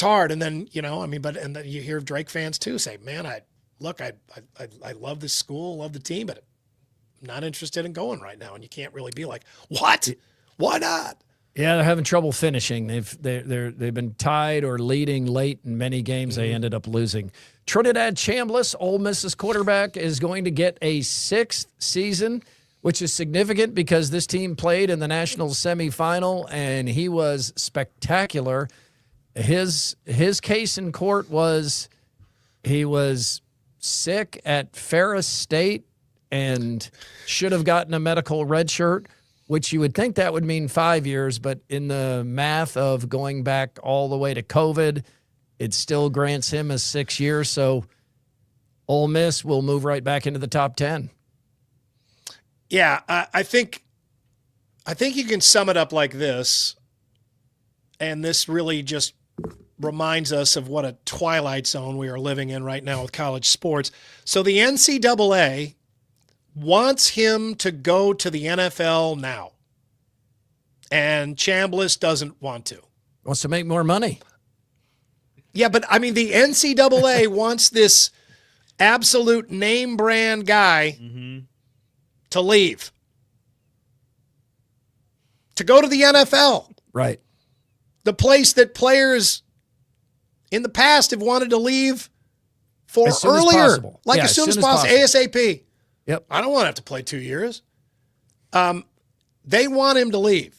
hard. And then, and then you hear Drake fans too say, man, I love this school, love the team, but I'm not interested in going right now. And you can't really be like, what? Why not? Yeah, they're having trouble finishing. They've been tied or leading late in many games. They ended up losing. Trinidad Chambliss, Ole Miss's quarterback, is going to get a 6th season, which is significant because this team played in the national semifinal, and he was spectacular. His case in court was he was sick at Ferris State and should have gotten a medical red shirt, which you would think that would mean 5 years, but in the math of going back all the way to COVID, it still grants him a 6 years. So Ole Miss will move right back into the top 10. Yeah, I think you can sum it up like this, and this really just reminds us of what a twilight zone we are living in right now with college sports. So the NCAA wants him to go to the NFL now, and Chambliss doesn't want to. Wants to make more money. Yeah, but I mean, the NCAA wants this absolute name brand guy to leave, to go to the NFL. Right. The place that players in the past have wanted to leave for as soon earlier. As possible. Like yeah, as soon as possible, ASAP. Yep. I don't want to have to play 2 years. They want him to leave.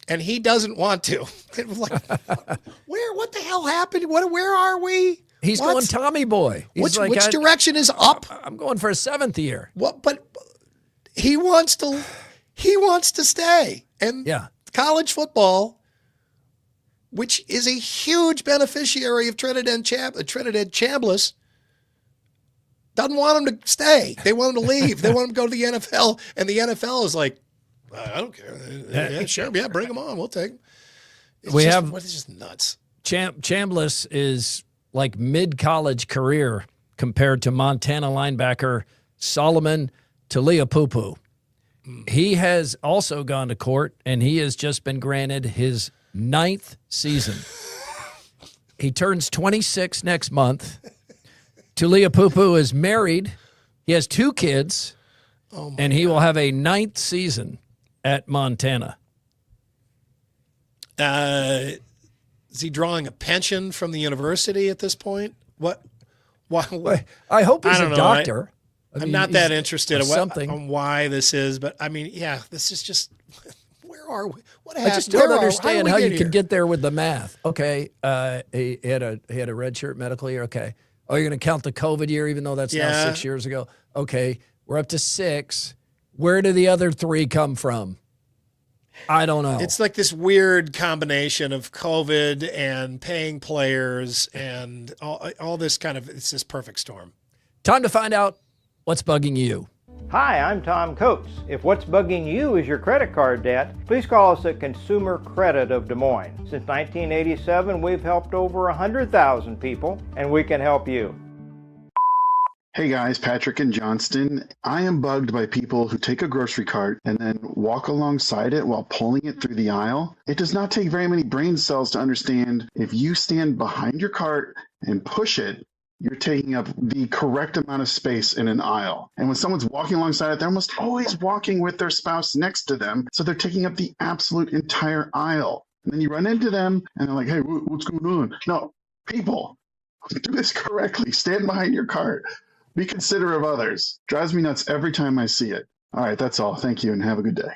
And he doesn't want to. Like, what the hell happened? Where are we? He's going Tommy Boy. He's which direction is up? I'm going for a 7th year. What? But he wants to stay. And college football, which is a huge beneficiary of Trinidad Chambliss, doesn't want him to stay. They want him to leave. They want him to go to the NFL, and the NFL is like, I don't care. Yeah, sure. Yeah, bring him on. We'll take him. It's just nuts. Chambliss is like mid-college career compared to Montana linebacker Solomon Tuliaupupu. He has also gone to court, and he has just been granted his 9th season. He turns 26 next month. Tuliaupupu is married. He has 2 kids, and he will have a 9th season at Montana. Is he drawing a pension from the university at this point? What? Why? I hope he's a doctor. I'm not that interested in why this is, but I mean, this is just, where are we? What happened? I just don't understand how you can get there with the math. Okay, he had a red shirt medical year. Okay. Oh, you're going to count the COVID year, even though that's now 6 years ago. Okay, we're up to 6. Where do the other 3 come from? I don't know. It's like this weird combination of COVID and paying players and all this kind of, it's this perfect storm. Time to find out what's bugging you. Hi, I'm Tom Coates. If what's bugging you is your credit card debt, please call us at Consumer Credit of Des Moines. Since 1987, we've helped over 100,000 people, and we can help you. Hey guys, Patrick in Johnston. I am bugged by people who take a grocery cart and then walk alongside it while pulling it through the aisle. It does not take very many brain cells to understand if you stand behind your cart and push it, you're taking up the correct amount of space in an aisle. And when someone's walking alongside it, they're almost always walking with their spouse next to them, so they're taking up the absolute entire aisle. And then you run into them, and they're like, hey, what's going on? No, people, do this correctly. Stand behind your cart. Be considerate of others. Drives me nuts every time I see it. All right, that's all. Thank you, and have a good day.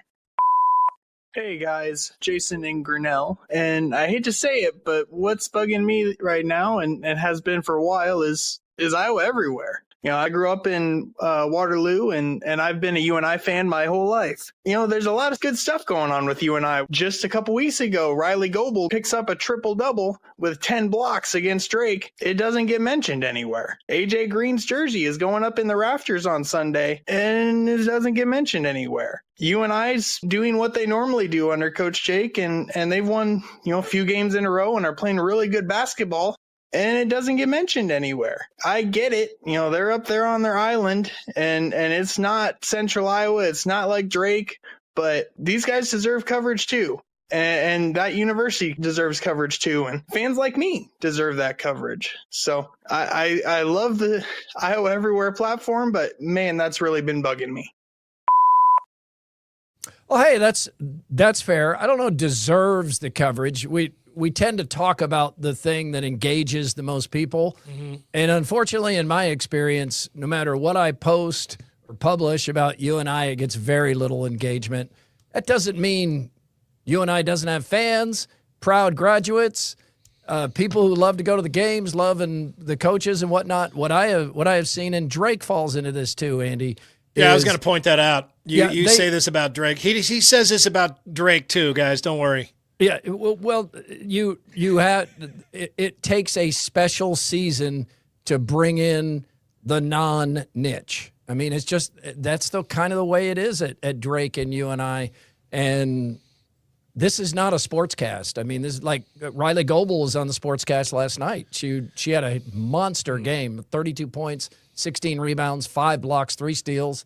Hey guys, Jason in Grinnell, and I hate to say it, but what's bugging me right now and has been for a while is Iowa everywhere. You know, I grew up in Waterloo, and I've been a UNI fan my whole life. You know, there's a lot of good stuff going on with UNI. Just a couple weeks ago, Riley Goebel picks up a triple-double with 10 blocks against Drake. It doesn't get mentioned anywhere. AJ Green's jersey is going up in the rafters on Sunday, and it doesn't get mentioned anywhere. UNI's doing what they normally do under Coach Jake, and they've won, a few games in a row and are playing really good basketball. And it doesn't get mentioned anywhere. I get it. They're up there on their island, and it's not Central Iowa. It's not like Drake, but these guys deserve coverage too. And that university deserves coverage too. And fans like me deserve that coverage. So I love the Iowa Everywhere platform, but man, that's really been bugging me. Well, hey, that's fair. I don't know, deserves the coverage. We tend to talk about the thing that engages the most people. Mm-hmm. And unfortunately, in my experience, no matter what I post or publish about UNI, it gets very little engagement. That doesn't mean UNI doesn't have fans, proud graduates, people who love to go to the games, loving the coaches and whatnot. What I have seen, and Drake falls into this too, Andy. Yeah, I was going to point that out. You say this about Drake. He says this about Drake too, guys. Don't worry. Yeah, well, you have it takes a special season to bring in the non-niche. I mean, it's just that's the kind of the way it is at Drake and UNI, and this is not a sportscast. I mean, this is like Riley Goebel was on the sportscast last night. She had a monster game, 32 points, 16 rebounds, 5 blocks, 3 steals.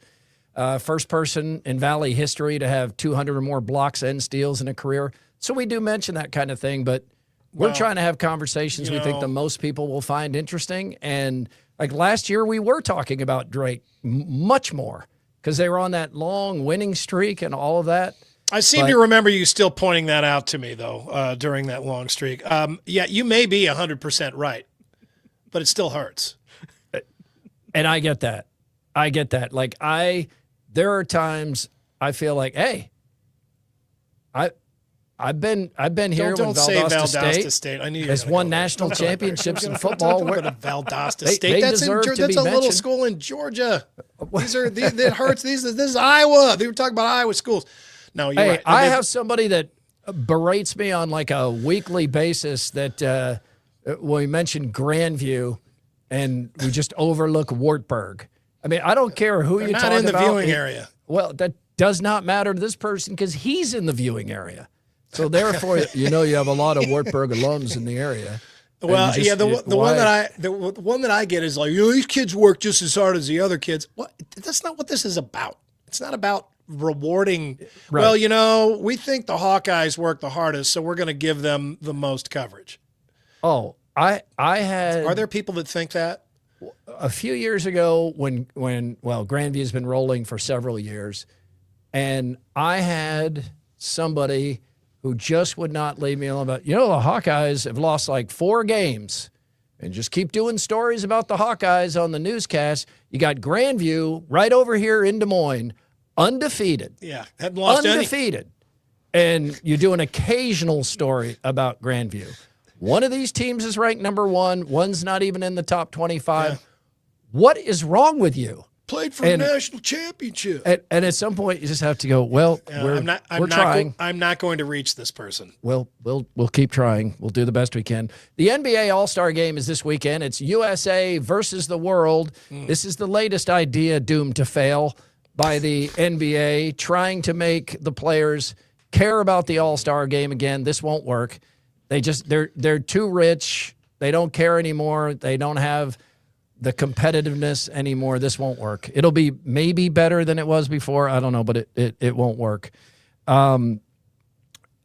First person in Valley history to have 200 or more blocks and steals in a career. So we do mention that kind of thing, but we're trying to have conversations we think the most people will find interesting. And like last year, we were talking about Drake much more because they were on that long winning streak and all of that. I seem to remember you still pointing that out to me, though, during that long streak. Yeah, you may be 100% right, but it still hurts. And I get that. Like there are times I feel like, hey, I've been here don't when say Valdosta State. I knew you has won national championships in football. Don't go to Valdosta State. That's a little school in Georgia. That hurts. This is Iowa. They were talking about Iowa schools. No, you're right. I have somebody that berates me on like a weekly basis that when we mention Grandview and we just overlook Wartburg. I mean, I don't care who you're talking about. Not in the viewing area. Well, that does not matter to this person because he's in the viewing area. So therefore, you have a lot of Wartburg alums in the area. Well, the one that I get is like, these kids work just as hard as the other kids. What? That's not what this is about. It's not about rewarding. Right. Well, we think the Hawkeyes work the hardest, so we're going to give them the most coverage. Oh, I had. Are there people that think that? A few years ago, when Grandview's been rolling for several years, and I had somebody who just would not leave me alone about, the Hawkeyes have lost like 4 games and just keep doing stories about the Hawkeyes on the newscast. You got Grandview right over here in Des Moines, undefeated. Yeah, hadn't lost undefeated. And you do an occasional story about Grandview. One of these teams is ranked number 1. One's not even in the top 25. Yeah. What is wrong with you? Played for a national championship. And at some point, you just have to go, well, we're trying. I'm not going to reach this person. We'll keep trying. We'll do the best we can. The NBA All-Star Game is this weekend. It's USA versus the world. This is the latest idea doomed to fail by the NBA, trying to make the players care about the All-Star Game again. This won't work. They're too rich. They don't care anymore. They don't have the competitiveness anymore. This won't work. It'll be maybe better than it was before. I don't know, but it won't work.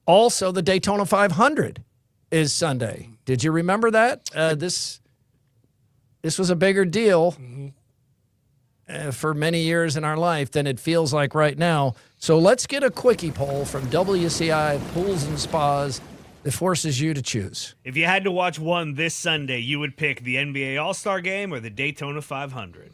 Also, the Daytona 500 is Sunday. Did you remember that? This was a bigger deal for many years in our life than it feels like right now. So let's get a quickie poll from WCI Pools and Spas that forces you to choose. If you had to watch one this Sunday, you would pick the NBA All-Star Game or the Daytona 500?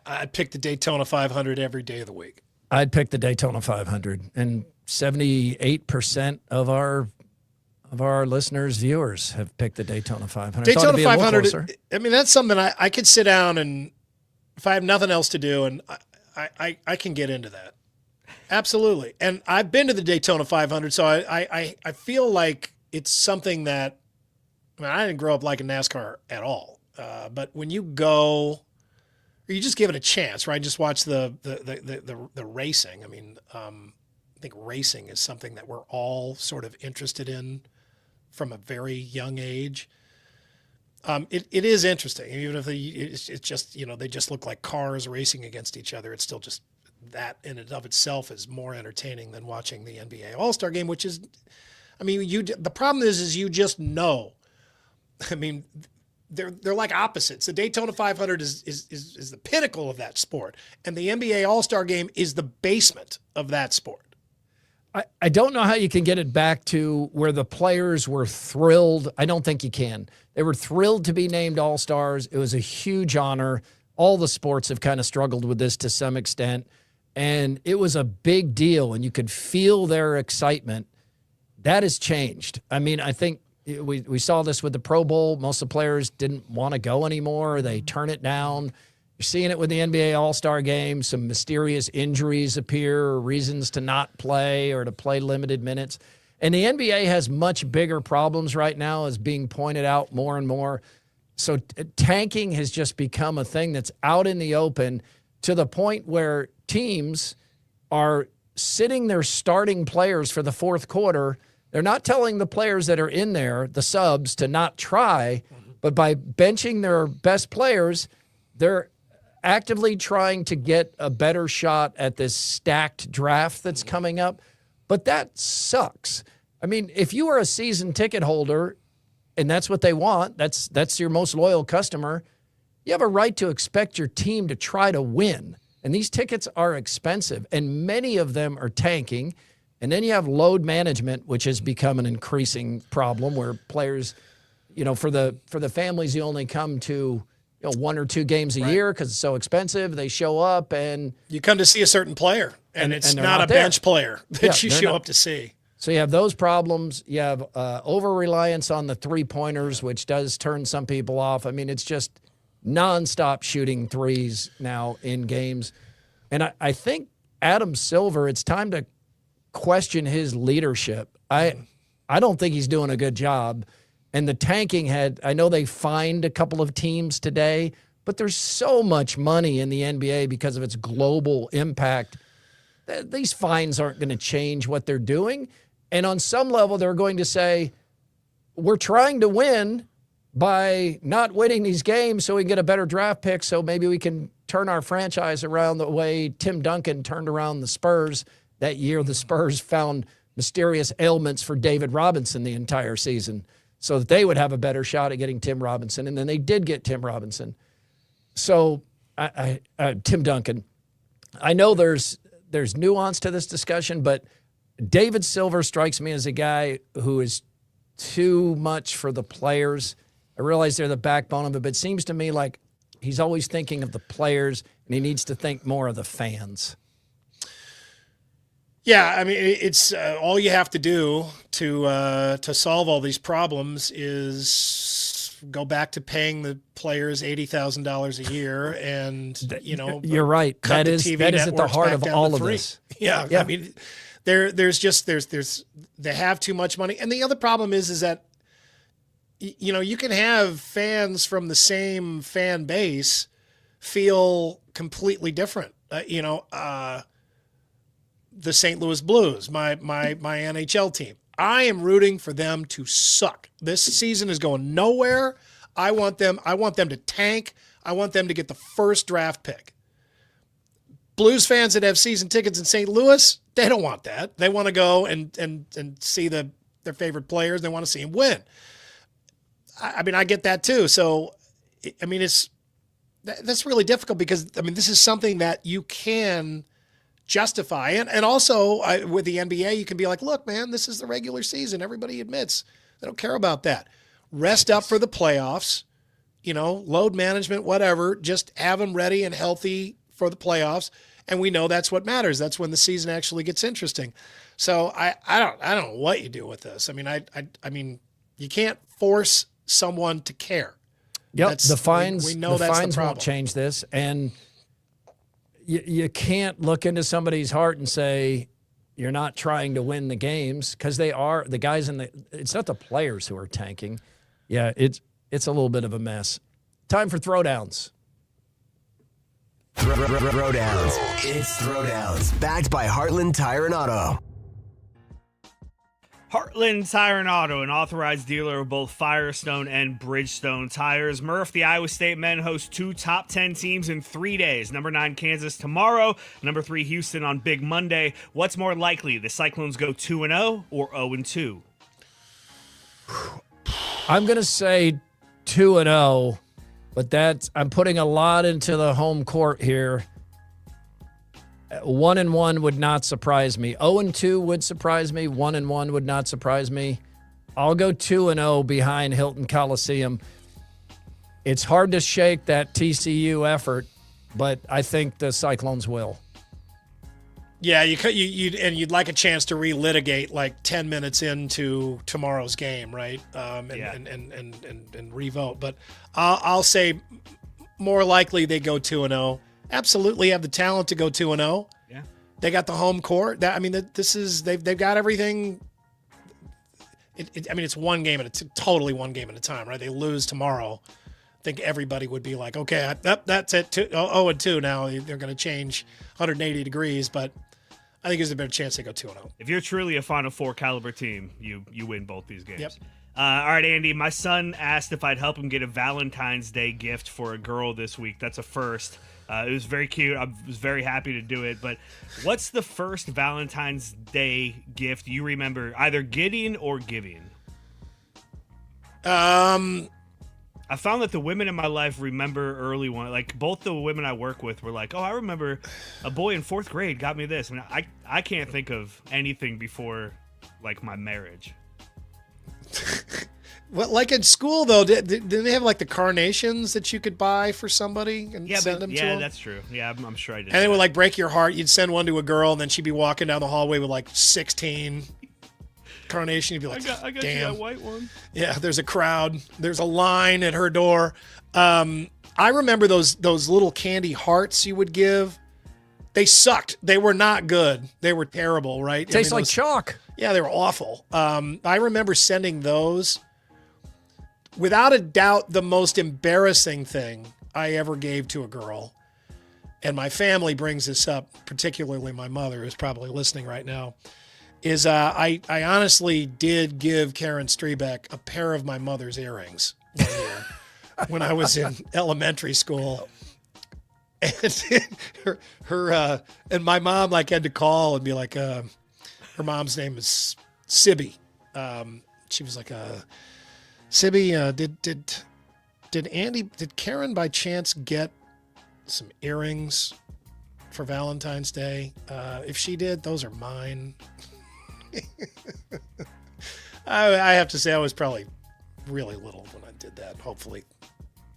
I'd pick the Daytona 500 every day of the week. I'd pick the Daytona 500. And 78% of our listeners, viewers, have picked the Daytona 500. Daytona 500, I mean, that's something I could sit down and if I have nothing else to do, and I can get into that. Absolutely. And I've been to the Daytona 500, so I feel like it's something that, I mean, I didn't grow up liking NASCAR at all. But when you go, or you just give it a chance, right? Just watch the racing. I mean, I think racing is something that we're all sort of interested in from a very young age. It is interesting, even if it's just, they just look like cars racing against each other. It's still just, that in and of itself is more entertaining than watching the NBA All-Star Game, which is, I mean, the problem is you just know. I mean, they're like opposites. The Daytona 500 is the pinnacle of that sport, and the NBA All-Star Game is the basement of that sport. I don't know how you can get it back to where the players were thrilled. I don't think you can. They were thrilled to be named All-Stars. It was a huge honor. All the sports have kind of struggled with this to some extent. And it was a big deal, and you could feel their excitement. That has changed. I mean, I think we saw this with the Pro Bowl. Most of the players didn't want to go anymore. They turn it down. You're seeing it with the NBA All-Star Game. Some mysterious injuries appear, or reasons to not play or to play limited minutes. And the NBA has much bigger problems right now, as being pointed out more and more. So tanking has just become a thing that's out in the open, to the point where teams are sitting their starting players for the fourth quarter. They're not telling the players that are in there, the subs, to not try, but by benching their best players, they're actively trying to get a better shot at this stacked draft that's coming up. But that sucks. I mean, if you are a season ticket holder and that's what they want, that's your most loyal customer, you have a right to expect your team to try to win. And these tickets are expensive, and many of them are tanking. And then you have load management, which has become an increasing problem, where players, for the families, you only come to one or two games a year because it's so expensive. They show up, and you come to see a certain player, and it's not a bench player that you show up to see. So you have those problems. You have over-reliance on the three-pointers, which does turn some people off. I mean, it's just nonstop shooting threes now in games. And I think Adam Silver, it's time to question his leadership. I don't think he's doing a good job. And the tanking I know they fined a couple of teams today, but there's so much money in the NBA because of its global impact. These fines aren't going to change what they're doing. And on some level, they're going to say, we're trying to win by not winning these games so we can get a better draft pick, so maybe we can turn our franchise around the way Tim Duncan turned around the Spurs that year. The Spurs found mysterious ailments for David Robinson the entire season so that they would have a better shot at getting Tim Robinson. And then they did get Tim Robinson. So Tim Duncan. I know there's nuance to this discussion, but David Silver strikes me as a guy who is too much for the players. I realize they're the backbone of it, but it seems to me like he's always thinking of the players, and he needs to think more of the fans. Yeah, I mean, it's all you have to do to solve all these problems is go back to paying the players $80,000 a year, and you're right. That is at the heart of all of this. Yeah, I mean, there's they have too much money, and the other problem is that you can have fans from the same fan base feel completely different. The St. Louis Blues, my NHL team. I am rooting for them to suck. This season is going nowhere. I want them to tank. I want them to get the first draft pick. Blues fans that have season tickets in St. Louis, they don't want that. They want to go and see their favorite players. They want to see them win. I mean, I get that too. So, I mean, that's really difficult because, I mean, this is something that you can justify. And also with the NBA, you can be like, look, man, this is the regular season. Everybody admits they don't care about that. Rest up for the playoffs, load management, whatever. Just have them ready and healthy for the playoffs. And we know that's what matters. That's when the season actually gets interesting. So I don't know what you do with this. I mean, I mean, you can't force someone to care. Yep, the fines. We know that's the problem. Won't change this, and you can't look into somebody's heart and say you're not trying to win the games, because they are. The guys it's not the players who are tanking. Yeah, it's a little bit of a mess. Time for Throwdowns. Throwdowns. It's Throwdowns. Backed by Heartland Tire and Auto. Heartland Tire and Auto, an authorized dealer of both Firestone and Bridgestone tires. Murph, the Iowa State men, host 2 top 10 teams in 3 days. Number 9, Kansas tomorrow. Number 3, Houston on Big Monday. What's more likely, the Cyclones go 2-0 or 0-2? I'm going to say 2-0, but I'm putting a lot into the home court here. 1-1 would not surprise me. 0-2 would surprise me. 1-1 would not surprise me. I'll go 2-0 behind Hilton Coliseum. It's hard to shake that TCU effort, but I think the Cyclones will. Yeah, you'd like a chance to relitigate like 10 minutes into tomorrow's game, right? And revote. But I'll say more likely they go 2-0. Absolutely have the talent to go 2-0. Yeah. They got the home court. They've got everything. It's one game totally one game at a time, right? They lose tomorrow. I think everybody would be like, okay, that's it. 0-2 now. They're going to change 180 degrees, but I think there's a better chance they go 2-0. If you're truly a Final Four caliber team, you win both these games. Yep. All right, Andy, my son asked if I'd help him get a Valentine's Day gift for a girl this week. That's a first. It was very cute. I was very happy to do it. But what's the first Valentine's Day gift you remember either getting or giving? I found that the women in my life remember early one. Like, both the women I work with were like, oh, I remember a boy in 4th grade got me this. I mean, I can't think of anything before, like, my marriage. Well, like in school, though, didn't they have like the carnations that you could buy for somebody and send them to them? Yeah, that's true. Yeah, I'm sure I did. And it would like break your heart. You'd send one to a girl, and then she'd be walking down the hallway with like 16 carnation. You'd be like, I got damn. you that white one. Yeah, there's a crowd. There's a line at her door. I remember those little candy hearts you would give. They sucked. They were not good. They were terrible, right? Tastes like chalk. Yeah, they were awful. I remember sending those. Without a doubt, the most embarrassing thing I ever gave to a girl, and my family brings this up, particularly my mother, who's probably listening right now, is I honestly did give Karen Strebeck a pair of my mother's earrings one year when I was in elementary school. And her and my mom like had to call and be like, her mom's name is Sibby. She was like, Sibby, did Karen by chance get some earrings for Valentine's Day? If she did, those are mine. I have to say I was probably really little when I did that, hopefully.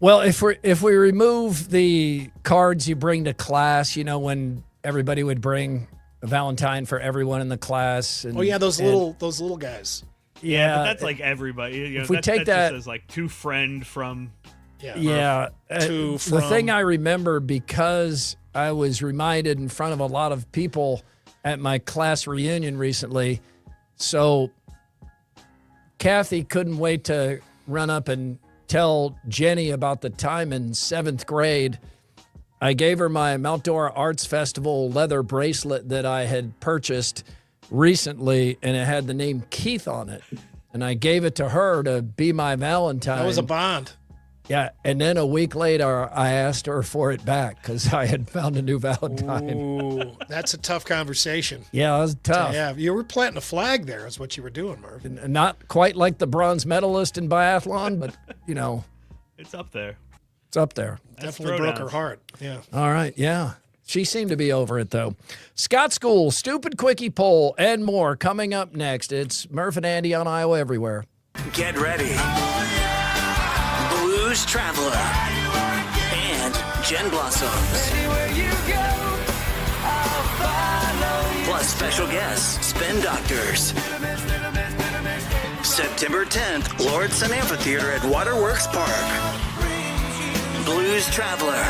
Well, if we remove the cards you bring to class, when everybody would bring a Valentine for everyone in the class. And, those little guys. Yeah, but that's like everybody. You know, if we take that just as like to friend from. Yeah. To the thing I remember, because I was reminded in front of a lot of people at my class reunion recently, so Kathy couldn't wait to run up and tell Jenny about the time in 7th grade. I gave her my Outdoor Arts Festival leather bracelet that I had purchased recently, and it had the name Keith on it. And I gave it to her to be my Valentine. That was a bond. Yeah, and then a week later, I asked her for it back because I had found a new Valentine. Ooh, that's a tough conversation. Yeah, it was tough. Yeah, you were planting a flag there is what you were doing, Murph. Not quite like the bronze medalist in biathlon, but, you know. It's up there. It's up there. Definitely broke her heart. Yeah. All right, yeah. She seemed to be over it, though. Scott School, Stupid Quickie Poll, and more coming up next. It's Murph and Andy on Iowa Everywhere. Get ready. Blues Traveler and Jen Blossoms. Plus special guests, Spin Doctors. September 10th, Lordson Amphitheater at Waterworks Park. Blues Traveler,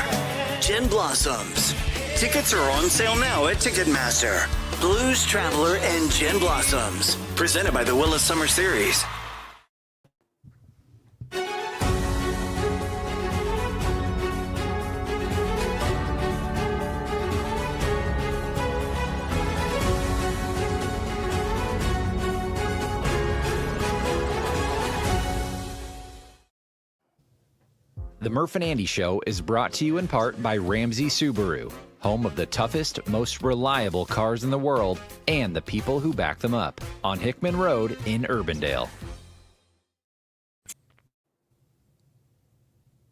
Jen Blossoms. Tickets are on sale now at Ticketmaster. Blues Traveler and Jen Blossoms. Presented by the Willis Summer Series. The Murph and Andy Show is brought to you in part by Ramsey Subaru, home of the toughest, most reliable cars in the world and the people who back them up, on Hickman Road in Urbandale.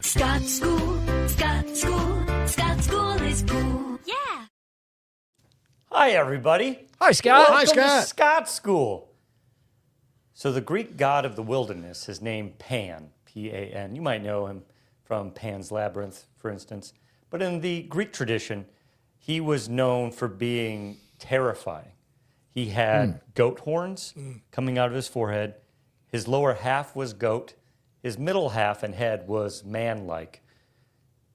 Scott School, Scott School, Scott School is cool. Yeah. Hi, everybody. Hi, Scott. Welcome Hi, Scott. to Scott School. So the Greek god of the wilderness is named Pan, P-A-N. You might know him from Pan's Labyrinth, for instance. But in the Greek tradition, he was known for being terrifying. He had goat horns coming out of his forehead. His lower half was goat. His middle half and head was man-like.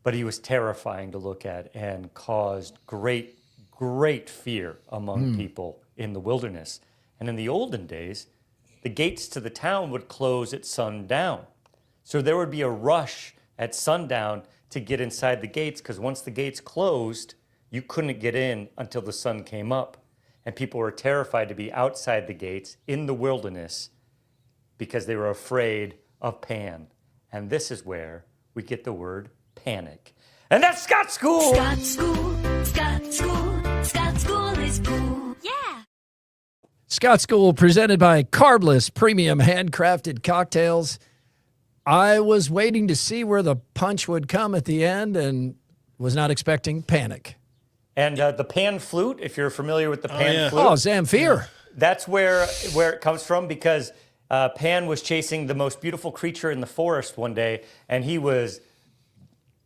But he was terrifying to look at and caused great, great fear among people in the wilderness. And in the olden days, the gates to the town would close at sundown. So there would be a rush at sundown to get inside the gates, because once the gates closed, you couldn't get in until the sun came up. And people were terrified to be outside the gates in the wilderness because they were afraid of Pan. And this is where we get the word panic. And that's Scott School! Scott School, Scott School, Scott School is cool. Yeah. Scott School presented by Carbless Premium Handcrafted Cocktails. I was waiting to see where the punch would come at the end and was not expecting panic. And the pan flute, if you're familiar with the pan flute. Oh, Zamfir. That's where it comes from, because Pan was chasing the most beautiful creature in the forest one day, and he was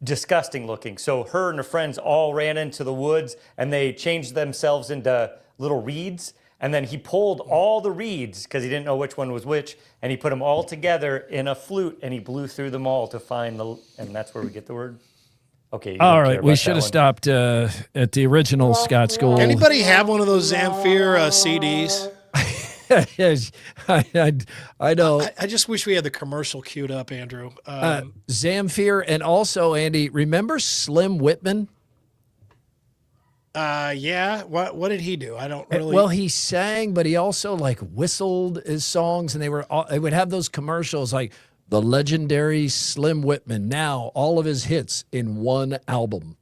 disgusting looking. So her and her friends all ran into the woods, and they changed themselves into little reeds. And then he pulled all the reeds, because he didn't know which one was which, and he put them all together in a flute, and he blew through them all to find and that's where we get the word. Okay. All right, we should have stopped at the original Scott School. Anybody have one of those Zamfir CDs? Yes, I know. I just wish we had the commercial queued up, Andrew. Zamfir, and also, Andy, remember Slim Whitman? Yeah. What did he do? I don't really. Well, he sang, but he also like whistled his songs, and they would have those commercials like the legendary Slim Whitman. Now all of his hits in one album.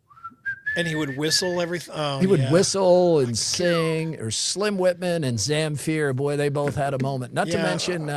And he would whistle everything. Oh, he would whistle and sing. Or Slim Whitman and Zamfir, boy, they both had a moment. Not to mention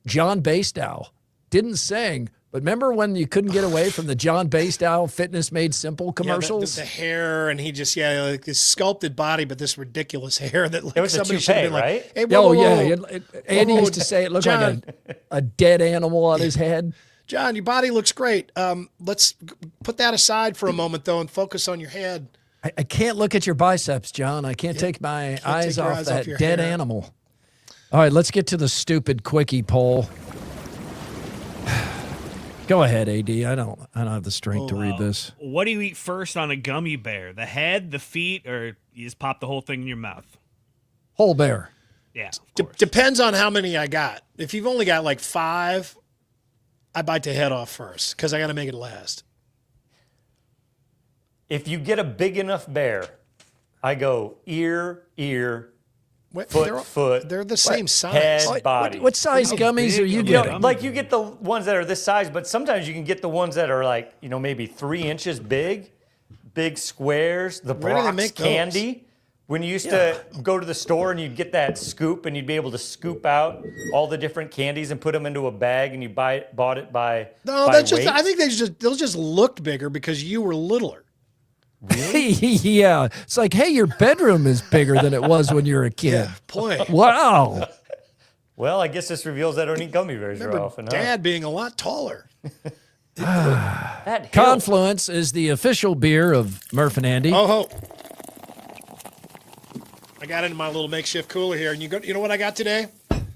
John Bastow didn't sing. But remember when you couldn't get away from the John Bastow Fitness Made Simple commercials? The hair, and he just, like this sculpted body, but this ridiculous hair that like it was somebody a should have toupee, been right? like, hey, whoa, Andy used to say it looked like a dead animal on his head. John, your body looks great. Let's put that aside for a moment, though, and focus on your head. I can't look at your biceps, John. I can't take my eyes off that dead animal. All right, let's get to the stupid quickie poll. Go ahead, AD. I don't have the strength to read this. What do you eat first on a gummy bear? The head, the feet, or you just pop the whole thing in your mouth? Whole bear. Yeah. Depends on how many I got. If you've only got like 5, I bite the head off first because I got to make it last. If you get a big enough bear, I go ear, foot. They're the same size. Head, body. What size gummies are you getting? Like you get the ones that are this size, but sometimes you can get the ones that are like, maybe 3 inches big squares, the Where do they Brock's make those? candy. When you used to go to the store and you'd get that scoop and you'd be able to scoop out all the different candies and put them into a bag and you bought it by that's weight. just. I think those just looked bigger because you were littler. Really? Yeah. It's like, hey, your bedroom is bigger than it was when you were a kid. Yeah, boy. Wow. Well, I guess this reveals I don't eat gummy bears very Remember often. Dad being a lot taller. That Confluence is the official beer of Murph and Andy. Oh, I got it in my little makeshift cooler here, and you know what I got today?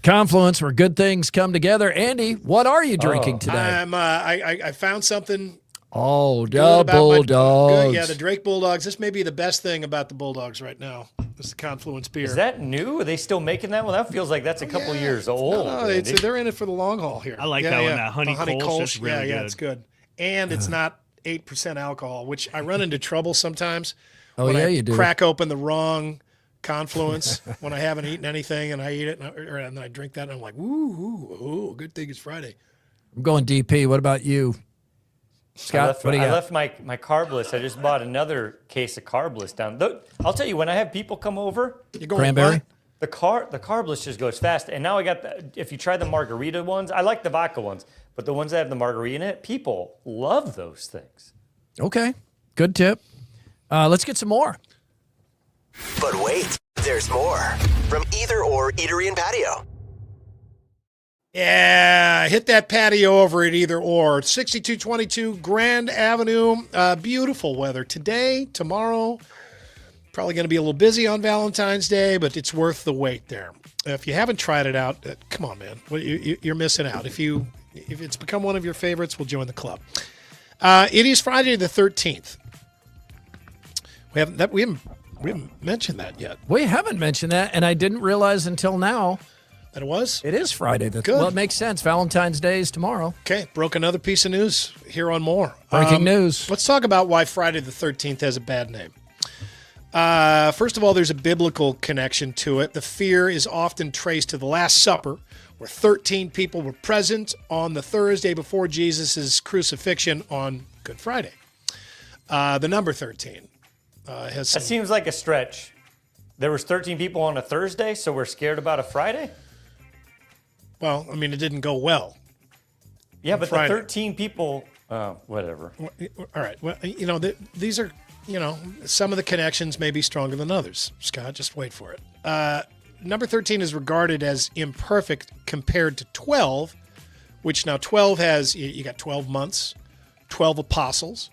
Confluence, where good things come together. Andy, what are you drinking today? I found something. Oh, good about Bulldogs. Yeah, the Drake Bulldogs. This may be the best thing about the Bulldogs right now. This is the Confluence beer. Is that new? Are they still making that one? That feels like that's a couple years old. No, they're in it for the long haul here. I like that one. That honey Kolsch is really yeah, good. it's good. And it's not 8% alcohol, which I run into trouble sometimes. Oh, when yeah, I you do. Crack open the wrong Confluence when I haven't eaten anything and I eat it and then I drink that and I'm like, ooh, good thing it's Friday. I'm going DP. What about you? Scott, what do you I got? left my carb list. I just bought another case of carb list down. I'll tell you, when I have people come over, you go Cranberry? the carb list just goes fast. And now I got if you try the margarita ones, I like the vodka ones, but the ones that have the margarita in it, people love those things. Okay, good tip. Let's get some more. But wait, there's more from Either Or Eatery and Patio. Yeah, hit that patio over at Either Or. 6222 Grand Avenue. Beautiful weather today, tomorrow. Probably going to be a little busy on Valentine's Day, but it's worth the wait there. If you haven't tried it out, come on, man. You're missing out. If it's become one of your favorites, we'll join the club. It is Friday the 13th. We haven't mentioned that yet. We haven't mentioned that, and I didn't realize until now that it was. It is Friday. Good. Well, it makes sense. Valentine's Day is tomorrow. Okay, broke another piece of news here on More. Breaking news. Let's talk about why Friday the 13th has a bad name. First of all, there's a biblical connection to it. The fear is often traced to the Last Supper, where 13 people were present on the Thursday before Jesus' crucifixion on Good Friday. The number 13 has some... That seems like a stretch. There was 13 people on a Thursday, so we're scared about a Friday? Well, I mean, it didn't go well. Yeah, but Friday. the 13 people, whatever. All right. Well, these are, some of the connections may be stronger than others. Scott, just wait for it. Number 13 is regarded as imperfect compared to 12, which now 12 has, you got 12 months, 12 apostles,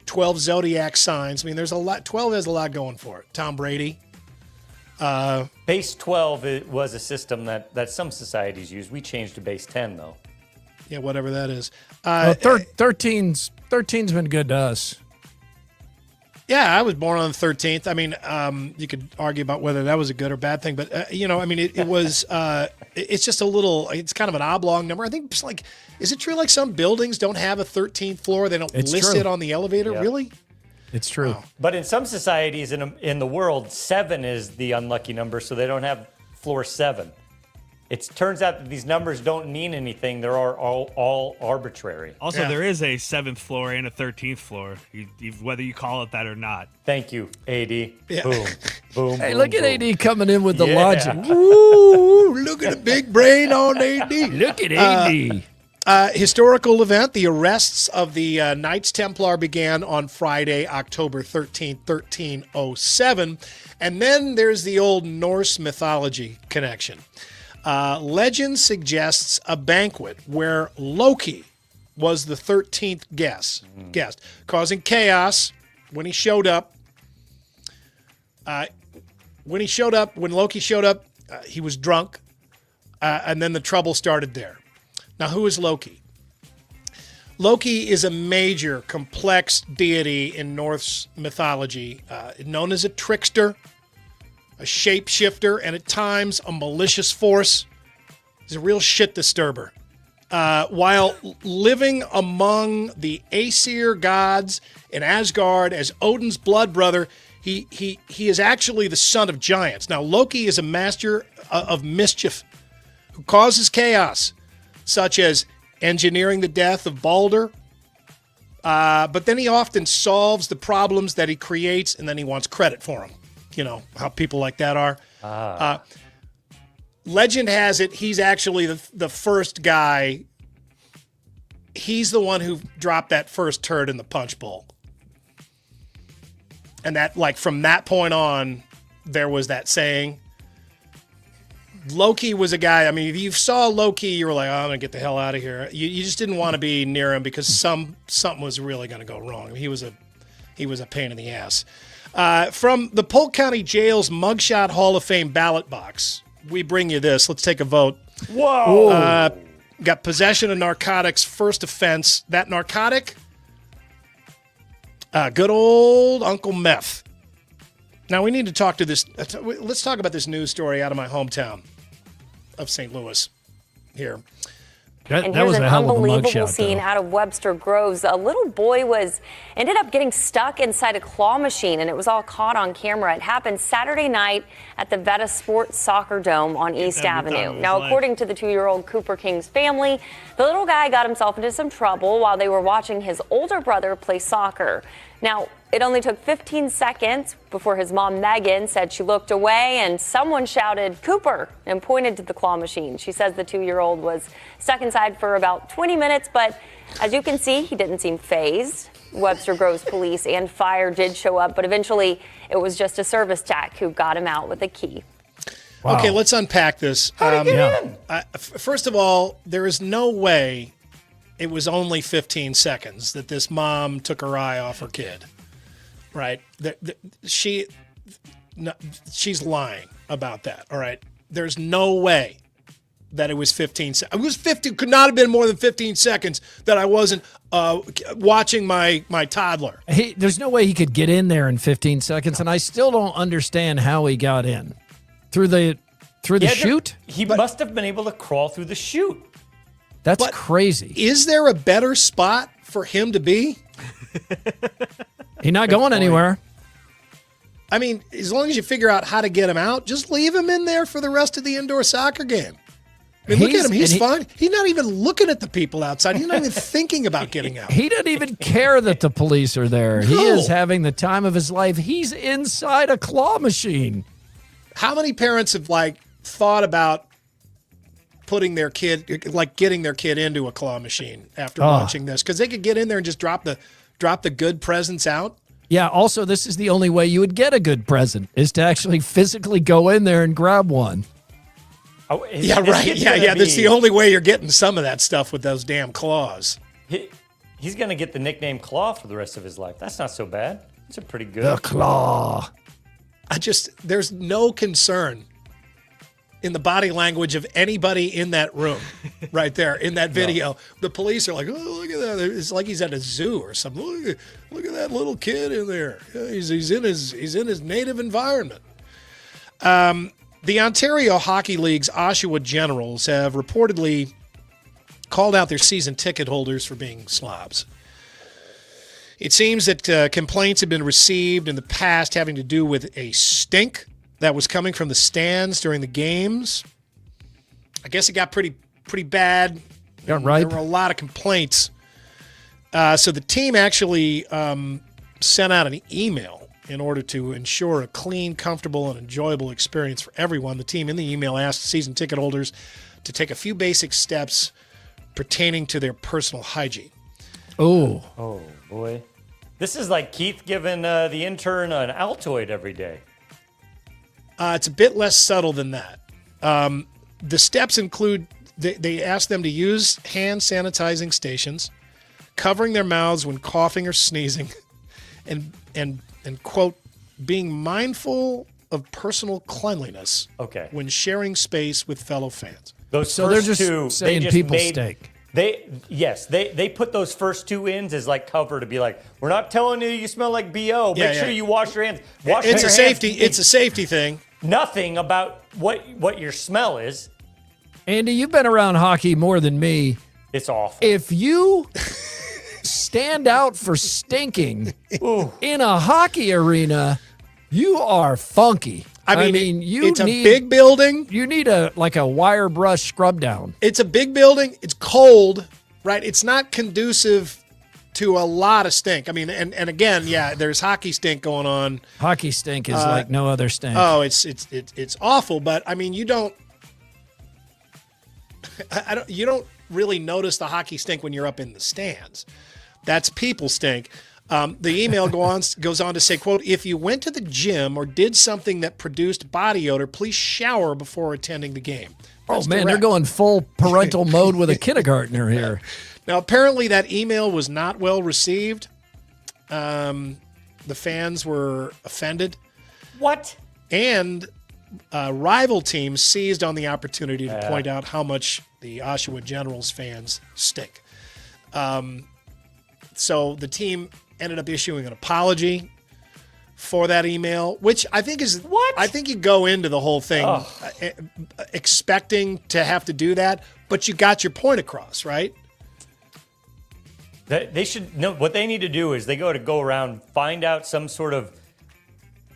12 zodiac signs. I mean, there's a lot. 12 has a lot going for it. Tom Brady. Base 12 was a system that some societies use. We changed to base 10, though. Yeah, whatever that is. 13's been good to us. Yeah, I was born on the 13th. I mean, you could argue about whether that was a good or bad thing, but it was. It's just a little. It's kind of an oblong number. I think it's like, is it true? Like some buildings don't have a 13th floor. They don't list it on the elevator. Yep. Really? It's true. Wow. But in some societies in the world, 7 is the unlucky number, so they don't have floor 7. It turns out that these numbers don't mean anything. They're all arbitrary. Also, there is a 7th floor and a 13th floor, whether you call it that or not. Thank you, AD. Yeah. Boom, boom, Hey, boom, look boom. at AD coming in with the logic. Woo! Look at the big brain on AD. Look at AD. Historical event. The arrests of the Knights Templar began on Friday, October 13th, 1307. And then there's the old Norse mythology connection. Legend suggests a banquet where Loki was the 13th guest, causing chaos when he showed up. When Loki showed up, he was drunk. And then the trouble started there. Now, who is Loki? Loki is a major, complex deity in Norse mythology, known as a trickster, a shapeshifter, and at times a malicious force. He's a real shit disturber. While living among the Aesir gods in Asgard as Odin's blood brother, he is actually the son of giants. Now, Loki is a master of mischief who causes chaos, such as engineering the death of Balder. But then he often solves the problems that he creates, and then he wants credit for them. You know how people like that are. Legend has it he's actually the first guy. He's the one who dropped that first turd in the punch bowl. And that, like, from that point on, there was that saying. Loki was a guy, I mean, if you saw Loki, you were like, oh, I'm going to get the hell out of here. You just didn't want to be near him because something was really going to go wrong. He was a pain in the ass. From the Polk County Jail's Mugshot Hall of Fame ballot box, we bring you this. Let's take a vote. Whoa. Got possession of narcotics, first offense. That narcotic, good old Uncle Meth. Now, we need to talk to this. Let's talk about this news story out of my hometown of St. Louis here. And here's an unbelievable scene out of Webster Groves. A little boy ended up getting stuck inside a claw machine, and it was all caught on camera. It happened Saturday night at the Veta Sports Soccer Dome on East Avenue. Now, according to the 2-year-old Cooper King's family, the little guy got himself into some trouble while they were watching his older brother play soccer. Now, it only took 15 seconds before his mom, Megan, said she looked away and someone shouted, "Cooper," and pointed to the claw machine. She says the 2-year-old was stuck inside for about 20 minutes, but as you can see, he didn't seem fazed. Webster Groves police and fire did show up, but eventually it was just a service tech who got him out with a key. Wow. Okay, let's unpack this. How did he get in? First of all, there is no way it was only 15 seconds that this mom took her eye off her kid. Right? She's lying about that. All right? There's no way that it was 15 seconds. It was 50. Could not have been more than 15 seconds that I wasn't watching my toddler. There's no way he could get in there in 15 seconds, and I still don't understand how he got in. Through the chute? He must have been able to crawl through the chute. That's crazy. Is there a better spot for him to be? He's not going anywhere. I mean, as long as you figure out how to get him out, just leave him in there for the rest of the indoor soccer game. I mean, look at him. He's fine. He's not even looking at the people outside. He's not even thinking about getting out. He doesn't even care that the police are there. No. He is having the time of his life. He's inside a claw machine. How many parents have, thought about putting their kid, getting their kid into a claw machine after watching this? Because they could get in there and just drop the good presents out. Yeah, also, this is the only way you would get a good present, is to actually physically go in there and grab one. Oh, yeah, right. Yeah. That's the only way you're getting some of that stuff with those damn claws. He's going to get the nickname Claw for the rest of his life. That's not so bad. It's a pretty good. The Claw. There's no concern in the body language of anybody in that room right there in that video. No. The police are like, oh, look at that. It's like he's at a zoo or something. Look at that little kid in there. He's in his native environment. The Ontario Hockey League's Oshawa Generals have reportedly called out their season ticket holders for being slobs. It seems that complaints have been received in the past having to do with a stink that was coming from the stands during the games. I guess it got pretty bad. Yeah, right. There were a lot of complaints. So the team actually sent out an email in order to ensure a clean, comfortable, and enjoyable experience for everyone. The team in the email asked season ticket holders to take a few basic steps pertaining to their personal hygiene. Oh, boy. This is like Keith giving the intern an Altoid every day. It's a bit less subtle than that. The steps include they ask them to use hand sanitizing stations, covering their mouths when coughing or sneezing, and quote, being mindful of personal cleanliness when sharing space with fellow fans. Those So first they're just two, saying they just people made, stink. They put those first two ins as like cover to be like, we're not telling you smell like BO. Make sure you wash your hands. It's a safety. It's a safety thing. Nothing about what your smell is. Andy, you've been around hockey more than me. It's awful. If you stand out for stinking in a hockey arena, you are funky. I mean, you it's need a big building. You need a wire brush scrub down. It's a big building. It's cold, right? It's not conducive to a lot of stink. I mean, and again, yeah, there's hockey stink going on. Hockey stink is like no other stink. Oh, it's awful. But I mean, you don't really notice the hockey stink when you're up in the stands. That's people stink. The email goes on to say, quote, if you went to the gym or did something that produced body odor, please shower before attending the game. That's man, direct. they're going full parental mode with a kindergartner here. Now, apparently that email was not well received. The fans were offended. What? And rival teams seized on the opportunity to point out how much the Oshawa Generals fans stink. So the team ended up issuing an apology for that email, which I think is what I think you go into the whole thing expecting to have to do that, but you got your point across, right? They should know what they need to do is they go around, find out some sort of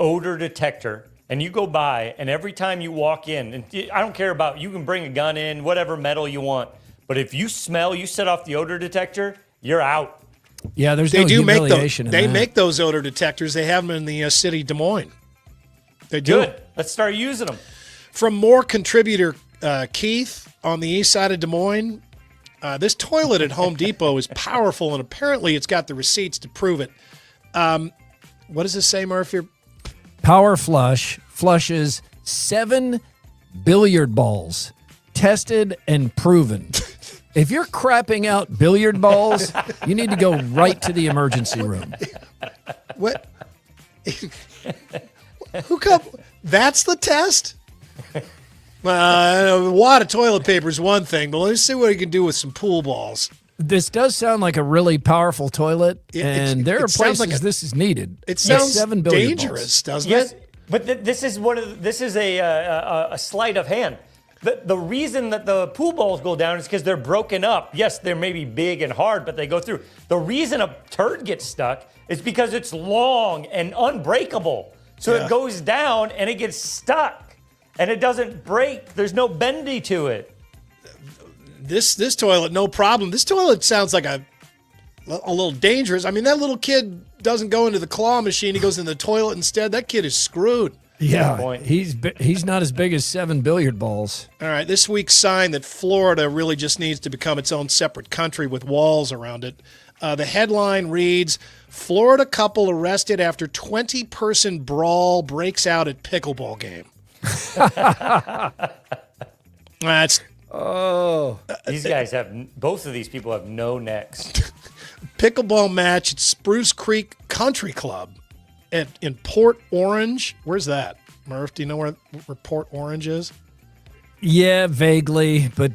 odor detector, and you go by, and every time you walk in, and I don't care about, you can bring a gun in, whatever metal you want, but if you smell, you set off the odor detector, you're out. Yeah, there's they no do humiliation make they in that. make those odor detectors. They have them in the city of Des Moines. They do. Good. Let's start using them. From more contributor Keith on the east side of Des Moines, this toilet at Home Depot is powerful, and apparently it's got the receipts to prove it. What does this say, Murphy? Power Flush flushes 7 billiard balls, tested and proven. If you're crapping out billiard balls, you need to go right to the emergency room. What? Who come? That's the test? A wad of toilet paper is one thing, but let's see what you can do with some pool balls. This does sound like a really powerful toilet, and there are places this is needed. It sounds 7 billiard dangerous, balls. doesn't it? But this is a sleight of hand. The reason that the pool balls go down is because they're broken up. Yes, they're maybe big and hard, but they go through. The reason a turd gets stuck is because it's long and unbreakable. So it goes down and it gets stuck, and it doesn't break. There's no bendy to it. This toilet, no problem. This toilet sounds like a little dangerous. I mean, that little kid doesn't go into the claw machine. He goes in the toilet instead. That kid is screwed. Yeah, he's not as big as 7 billiard balls. All right, this week's sign that Florida really just needs to become its own separate country with walls around it. The headline reads, Florida couple arrested after 20-person brawl breaks out at pickleball game. These guys both of these people have no necks. Pickleball match at Spruce Creek Country Club in Port Orange. Where's that, Murph? Do you know where Port Orange is? Yeah, vaguely, but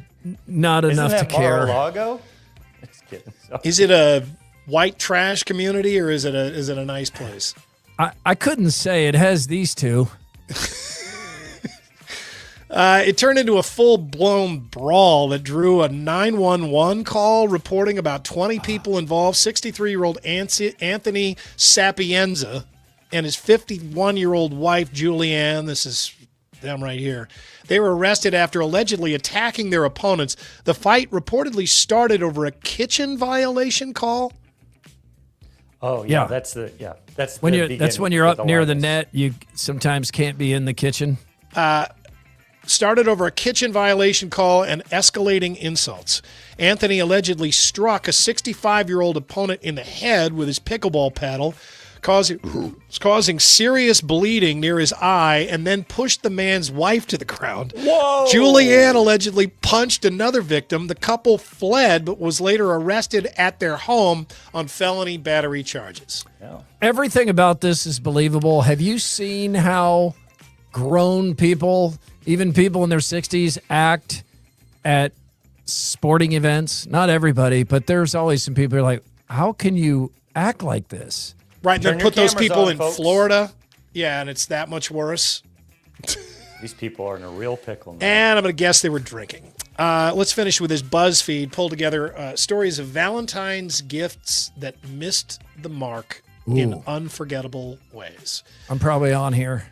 not enough to care. Mar-a-Lago? Just kidding. Sorry. Is it a white trash community or is it a nice place? I couldn't say. It has these two. It turned into a full-blown brawl that drew a 911 call reporting about 20 people involved. 63-year-old Anthony Sapienza and his 51-year-old wife, Julianne. This is them right here. They were arrested after allegedly attacking their opponents. The fight reportedly started over a kitchen violation call. Oh, yeah. That's when you're up near the net, you sometimes can't be in the kitchen. Started over a kitchen violation call and escalating insults. Anthony allegedly struck a 65-year-old opponent in the head with his pickleball paddle, causing serious bleeding near his eye, and then pushed the man's wife to the ground. Whoa! Julianne allegedly punched another victim. The couple fled, but was later arrested at their home on felony battery charges. Yeah. Everything about this is believable. Have you seen how grown people, even people in their 60s, act at sporting events, not everybody, but there's always some people who are like, how can you act like this? Right, Turn then your put those cameras people on, in folks. Florida. Yeah, and it's that much worse. These people are in a real pickle now. And I'm going to guess they were drinking. Let's finish with this BuzzFeed pulled together stories of Valentine's gifts that missed the mark in unforgettable ways. I'm probably on here.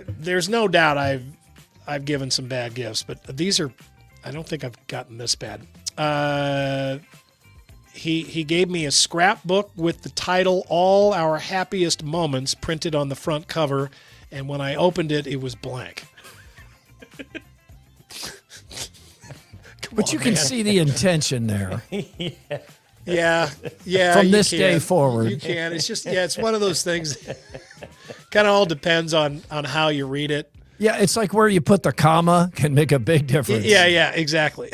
There's no doubt I've given some bad gifts, but these are, I don't think I've gotten this bad. He gave me a scrapbook with the title "All Our Happiest Moments" printed on the front cover, and when I opened it, it was blank. But you can see the intention there. Yeah. From you this can. day forward. You can. It's just, it's one of those things. Kind of all depends on how you read it. Yeah, it's like where you put the comma can make a big difference. Yeah, exactly.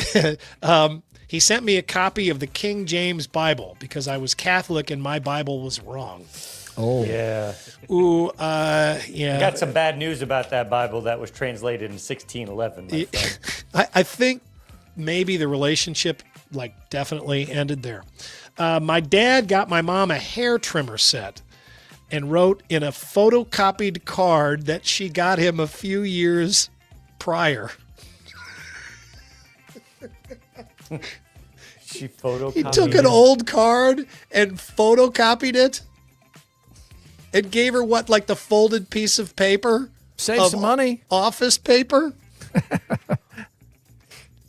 He sent me a copy of the King James Bible because I was Catholic and my Bible was wrong. Oh. Yeah. Ooh, yeah. Got some bad news about that Bible that was translated in 1611. my friend. I think maybe the relationship definitely ended there. My dad got my mom a hair trimmer set and wrote in a photocopied card that she got him a few years prior. She photocopied He took an old card and photocopied it and gave her the folded piece of paper? Save some money. Office paper?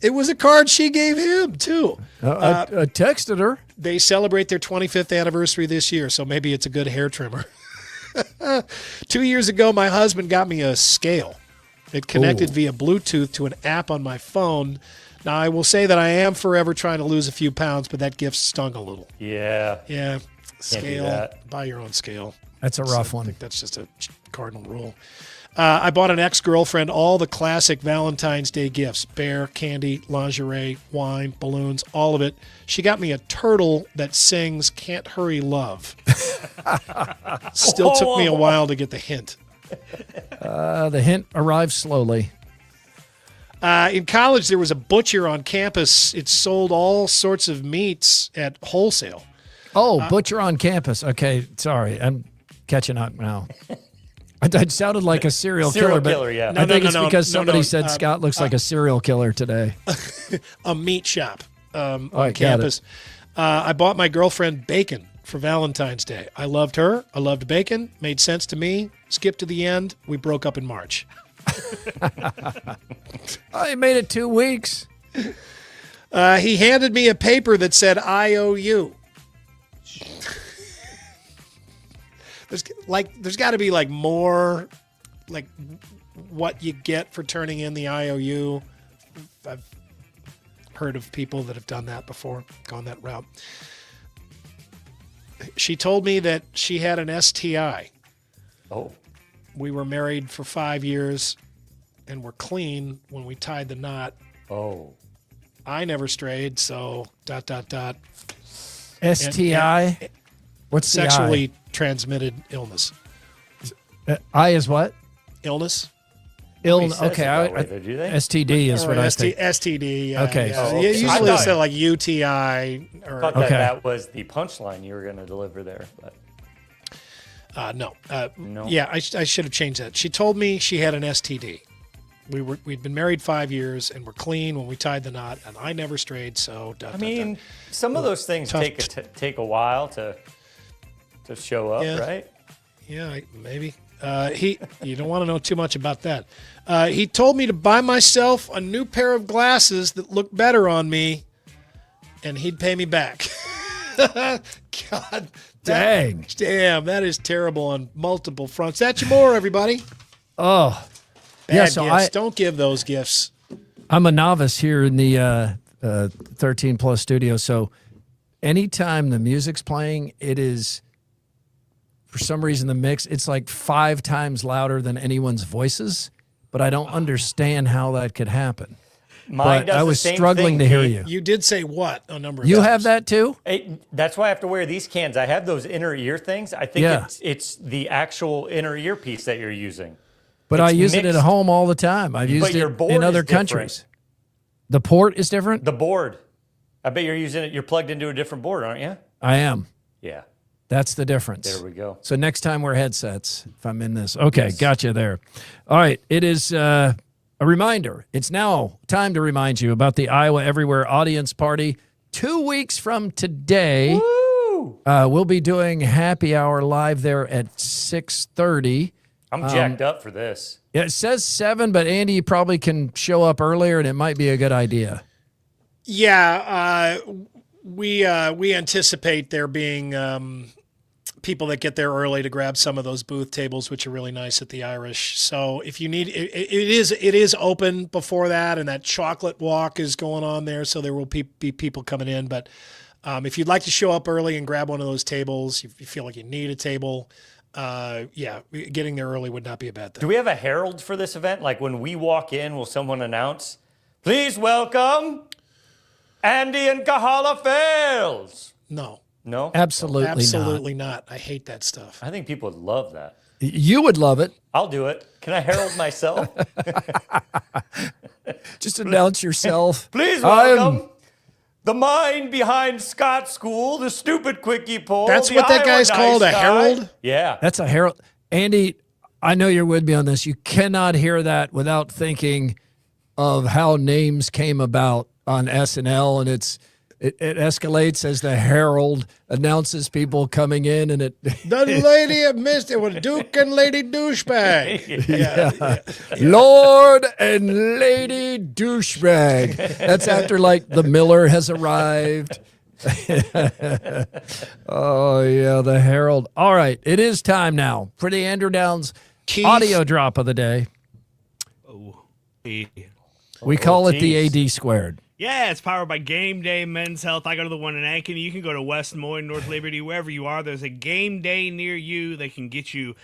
It was a card she gave him, too. I texted her. They celebrate their 25th anniversary this year, so maybe it's a good hair trimmer. 2 years ago, my husband got me a scale. It connected via Bluetooth to an app on my phone. Now, I will say that I am forever trying to lose a few pounds, but that gift stung a little. Yeah. Yeah. Can't do Scale. that. Buy your own scale. That's a rough one. I think that's just a cardinal rule. I bought an ex-girlfriend all the classic Valentine's Day gifts: bear, candy, lingerie, wine, balloons, all of it. She got me a turtle that sings "Can't Hurry Love." Still took me a while to get the hint. The hint arrived slowly. In college, there was a butcher on campus. It sold all sorts of meats at wholesale. Oh, butcher on campus. Okay, sorry. I'm catching up now. It sounded like a serial killer, but yeah. I think it's because somebody said Scott looks like a serial killer today. A meat shop on got campus. I bought my girlfriend bacon for Valentine's Day. I loved her. I loved bacon. Made sense to me. Skipped to the end. We broke up in March. I made it 2 weeks. He handed me a paper that said "I owe you." There's got to be more, what you get for turning in the IOU. I've heard of people that have done that before, gone that route. She told me that she had an STI. Oh. We were married for 5 years and were clean when we tied the knot. Oh. I never strayed, so ... STI? What's sexually the transmitted illness? I is what? Illness. Okay. STD is what I think. STD. Yeah, okay. Yeah. Oh, okay. Usually they say UTI. I thought that was the punchline you were going to deliver there. But. No. No. Yeah, I should have changed that. She told me she had an STD. We'd been married 5 years and were clean when we tied the knot, and I never strayed. So some of those things take a while to show up, right? Yeah, maybe. You don't want to know too much about that. He told me to buy myself a new pair of glasses that look better on me, and he'd pay me back. God, dang, damn, that is terrible on multiple fronts. That's your more, everybody. Oh, bad gifts. Don't give those gifts. I'm a novice here in the 13 Plus studio, so anytime the music's playing, it is. For some reason, the mix, it's 5 times louder than anyone's voices, but I don't understand how that could happen. Mine does I was the same struggling thing, to hear Pete. you. You did say what a number of You times. have that too? That's why I have to wear these cans. I have those inner ear things. I think it's the actual inner earpiece that you're using. But I use it at home all the time. I've used your it board in other is different. countries. The port is different? The board. I bet you're using it. You're plugged into a different board, aren't you? I am. Yeah. That's the difference. There we go. So next time we're headsets, if I'm in this. Okay, gotcha there. All right, it is a reminder. It's now time to remind you about the Iowa Everywhere Audience Party. 2 weeks from today, we'll be doing happy hour live there at 6:30. I'm jacked up for this. Yeah, it says 7, but Andy, you probably can show up earlier, and it might be a good idea. Yeah, we anticipate there being people that get there early to grab some of those booth tables, which are really nice at the Irish. So if you need, it is open before that, and that chocolate walk is going on there, so there will be people coming in. But if you'd like to show up early and grab one of those tables, if you feel like you need a table, getting there early would not be a bad thing. Do we have a herald for this event? Like when we walk in, will someone announce, "Please welcome Andy and Kahala Fales"? No. No? Absolutely not. I hate that stuff. I think people would love that. You would love it. I'll do it. Can I herald myself? Just announce yourself. Please welcome the mind behind Scott School, the stupid quickie poll. That's what that guy's called, a herald? Yeah. That's a herald. Andy, I know you're with me on this. You cannot hear that without thinking of how names came about on SNL, and it escalates as the herald announces people coming in, and it the lady of missed it was Duke and Lady Douchebag. Yeah. Lord and Lady Douchebag. That's after like the Miller has arrived. Oh yeah, the herald. All right, it is time now for the Andrew Downs audio drop of the day. We call it the AD squared. Yeah, it's powered by Game Day Men's Health. I go to the one in Ankeny. You can go to West Des Moines, North Liberty, wherever you are. There's a game day near you that can get you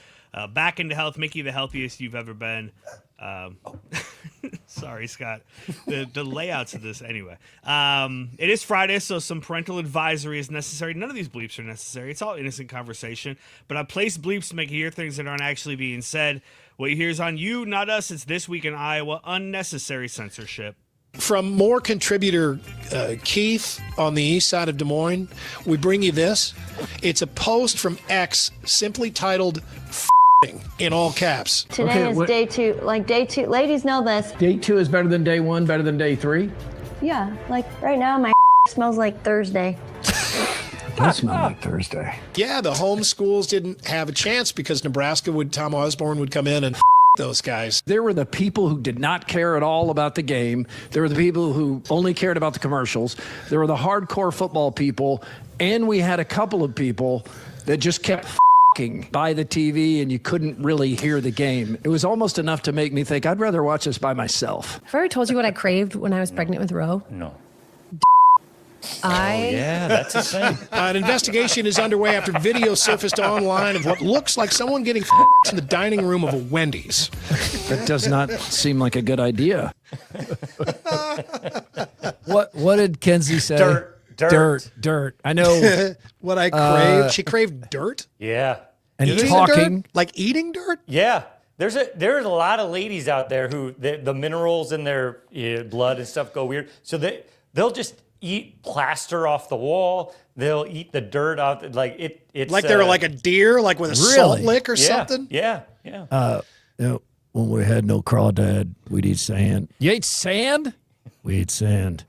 back into health, make you the healthiest you've ever been. Sorry, Scott. The layouts of this, anyway. It is Friday, so some parental advisory is necessary. None of these bleeps are necessary. It's all innocent conversation. But I place bleeps to make you hear things that aren't actually being said. What you hear is on you, not us. It's This Week in Iowa. Unnecessary censorship. From more contributor Keith on the east side of Des Moines, we bring you this. It's a post from X simply titled "F***ing" in all caps. Today is day 2. Like day 2, ladies know this. Day 2 is better than day 1, better than day 3? Yeah, like right now my smells like Thursday. It does smell like Thursday. Yeah, the home schools didn't have a chance because Tom Osborne would come in and those guys. There were the people who did not care at all about the game. There were the people who only cared about the commercials. There were the hardcore football people. And we had a couple of people that just kept f***ing by the TV and you couldn't really hear the game. It was almost enough to make me think, I'd rather watch this by myself. Have I ever told you what I craved when I was pregnant with Ro? No. Yeah, that's a thing. An investigation is underway after video surfaced online of what looks like someone getting in the dining room of a Wendy's. That does not seem like a good idea. What did Kenzie say? Dirt. I know. What I craved. She craved dirt? Yeah. And Eating talking. Dirt? Like eating dirt? Yeah. There's a lot of ladies out there who the minerals in their blood and stuff go weird. So they'll just eat plaster off the wall. They'll eat the dirt off. It's like they're like a deer, like with a salt lick or something? Yeah. When we had no crawdad, we'd eat sand. You ate sand? We ate sand.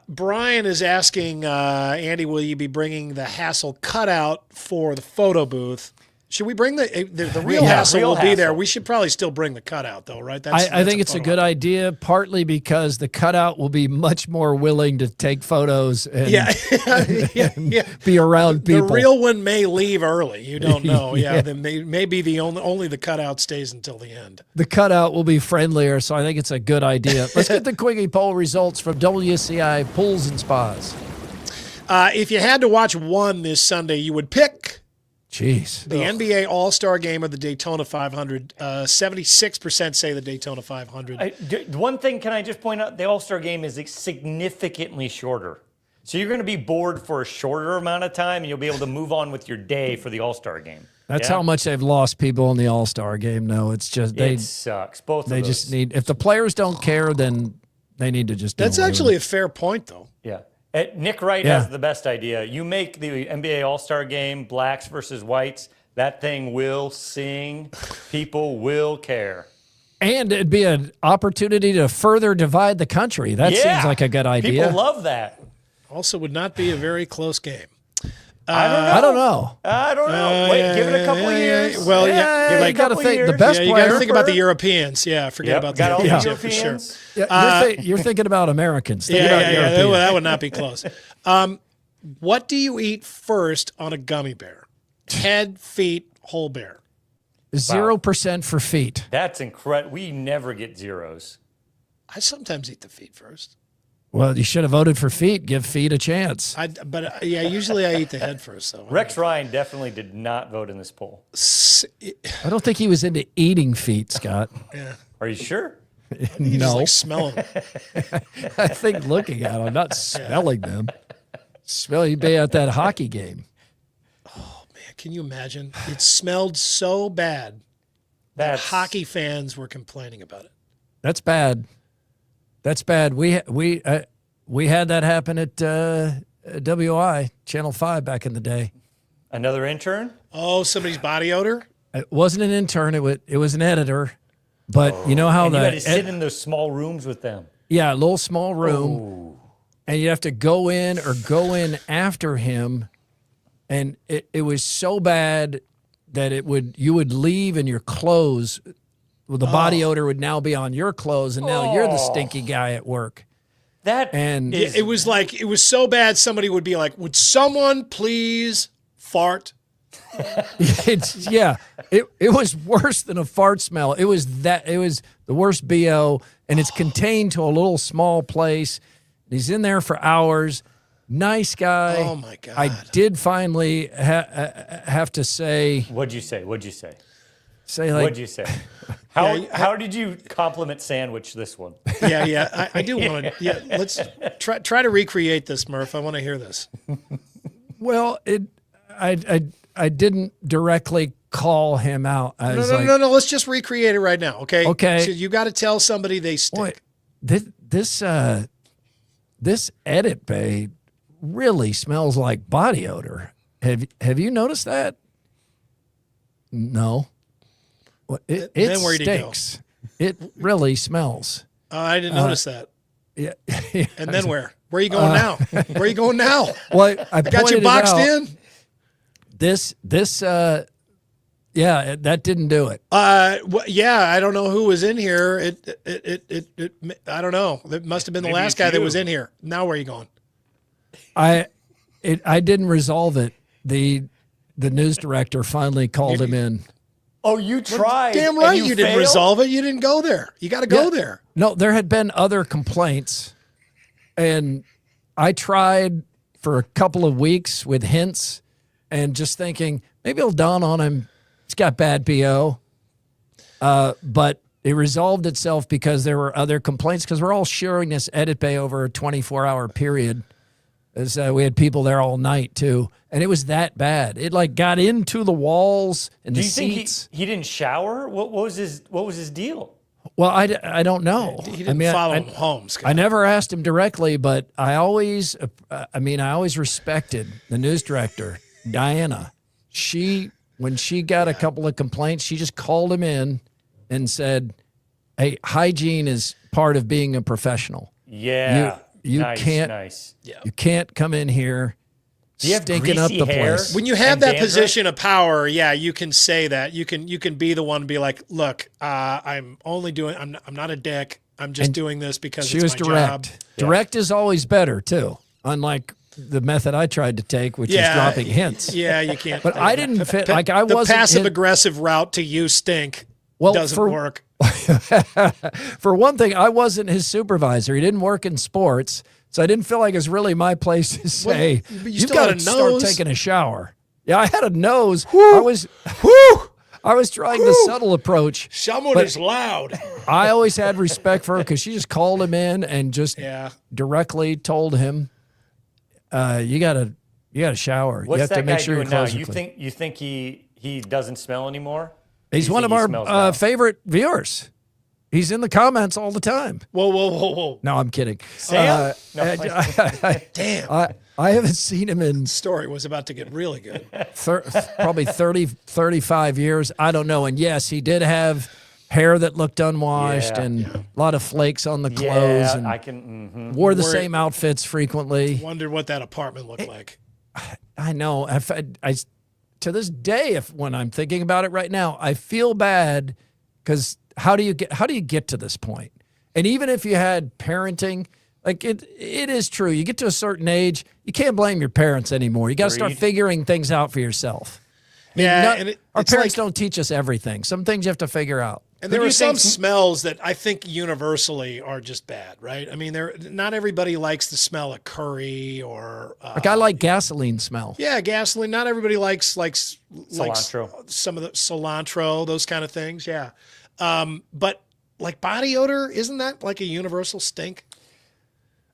Brian is asking, Andy, will you be bringing the Hassel cutout for the photo booth? Should we bring the real Hassel will be there? We should probably still bring the cutout, though, right? I think it's a good idea, partly because the cutout will be much more willing to take photos and, and be around people. The real one may leave early. You don't know. Then maybe only the cutout stays until the end. The cutout will be friendlier, so I think it's a good idea. Let's get the quickie poll results from WCI Pools and Spas. If you had to watch one this Sunday, you would pick... Jeez. The NBA All-Star Game or the Daytona 500. 76% say the Daytona 500. One thing, can I just point out, the All-Star Game is significantly shorter. So you're going to be bored for a shorter amount of time, and you'll be able to move on with your day for the All-Star Game. That's how much they've lost people in the All-Star game. No, it's just it sucks. Both of they those. just need. If the players don't care, then they need to just. That's actually a fair point, though. Yeah. Nick Wright has the best idea. You make the NBA All-Star game blacks versus whites. That thing will sing. People will care. And it'd be an opportunity to further divide the country. That seems like a good idea. People love that. Also, would not be a very close game. I don't know. Wait, give it a couple of years. Well, you got to think the best you player. got to think about the Europeans. Yeah, forget about the Europeans. Yeah, for sure. You're thinking about Americans. Think Yeah, about yeah. That would not be close. What do you eat first on a gummy bear? Head, feet, whole bear. 0% for feet. That's incredible. We never get zeros. I sometimes eat the feet first. Well, you should have voted for feet. Give feet a chance. Usually I eat the head first. So Rex Ryan definitely did not vote in this poll. I don't think he was into eating feet, Scott. Yeah. Are you sure? You No. just like smell them. I think looking at them, not smelling them. You'd be at that hockey game. Oh, man. Can you imagine? It smelled so bad that hockey fans were complaining about it. That's bad. That's bad. We had that happen at WI, Channel 5 back in the day. Another intern? Oh, somebody's body odor? It wasn't an intern. It was an editor. But you know how and you had to sit in those small rooms with them. Yeah, a little small room. And you have to go in after him. And it was so bad that you would leave and your clothes, well, the body odor would now be on your clothes, and now you're the stinky guy at work. It was so bad somebody would be like, would someone please fart? It was worse than a fart smell. It was the worst BO, and it's contained to a little small place. He's in there for hours. Nice guy. Oh my God. I did finally have to say. What'd you say? What'd you say? How did you compliment sandwich this one? Yeah. I do want to. Yeah, let's try to recreate this, Murph. I want to hear this. Well, I didn't directly call him out. No. Let's just recreate it right now. Okay. Okay. So you got to tell somebody they stink. Boy, this edit bay really smells like body odor. Have you noticed that? No. Well, it then where'd he go? stinks. It really smells. I didn't notice that. Yeah. And then where? Where are you going now? Where are you going now? Well, I got you pointed it boxed out. in. That didn't do it. I don't know who was in here. I don't know. It must have been the last guy that was in here. Now where are you going? I didn't resolve it. The news director finally called him in. Oh, you tried. Damn right and you didn't resolve it. You didn't go there. You got to go there. No, there had been other complaints, and I tried for a couple of weeks with hints and just thinking maybe it'll dawn on him. He's got bad BO. But it resolved itself because there were other complaints because we're all sharing this edit bay over a 24-hour period. As we had people there all night too, and it was that bad. It like got into the walls and the seats. Think he didn't shower? What was his deal? Well, I don't know. He didn't follow him home, Scott. I never asked him directly, but I always respected the news director, Diana. When she got a couple of complaints, she just called him in and said, "Hey, hygiene is part of being a professional. Yeah, you can't come in here stinking up the place." When you have that position of power, you can say that. You can be the one to be like, "Look, I'm not a dick. I'm just doing this because she it's was my direct. job." Direct is always better too. Unlike the method I tried to take, which is dropping hints. Yeah, you can't. But I didn't fit. Like I wasn't the passive aggressive route to you stink. Doesn't work. For one thing, I wasn't his supervisor. He didn't work in sports, so I didn't feel like it's really my place to say, you've got to start taking a shower. Yeah, I had a nose. I was trying the subtle approach. Someone is loud. I always had respect for her because she just called him in and just directly told him, you got to shower. What's you have that to make guy sure your doing now? clothes are clean. You think he he doesn't smell anymore? He's one of our favorite viewers. He's in the comments all the time. Whoa. No, I'm kidding. Sam? Damn. I haven't seen him in Story was about to get really good. probably 30, 35 years. I don't know. And yes, he did have hair that looked unwashed and a lot of flakes on the clothes. And I can. Wore the same outfits frequently. Wondered what that apartment looked like. I know. I to this day, when I'm thinking about it right now, I feel bad because how do you get to this point? And even if you had parenting, like it is true. You get to a certain age, you can't blame your parents anymore. You got to start figuring things out for yourself. I mean, our parents don't teach us everything. Some things you have to figure out. And there are some smells that I think universally are just bad, right? I mean, not everybody likes the smell of curry or like I like gasoline smell. Yeah, gasoline. Not everybody likes cilantro. Some of the cilantro, those kind of things. Yeah, but like body odor, isn't that like a universal stink?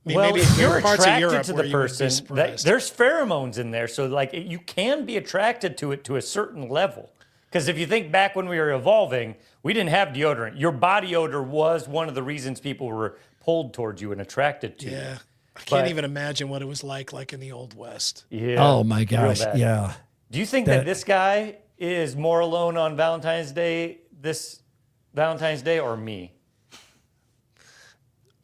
I mean, Well, maybe if you're parts of attracted Europe to where the you would be person, surprised. there's pheromones in there. So, like, you can be attracted to it to a certain level. Because if you think back when we were evolving, we didn't have deodorant. Your body odor was one of the reasons people were pulled towards you and attracted to you. Yeah, I can't even imagine what it was like in the Old West. Yeah. Oh my gosh. Yeah. Do you think that this guy is more alone on Valentine's Day, or me?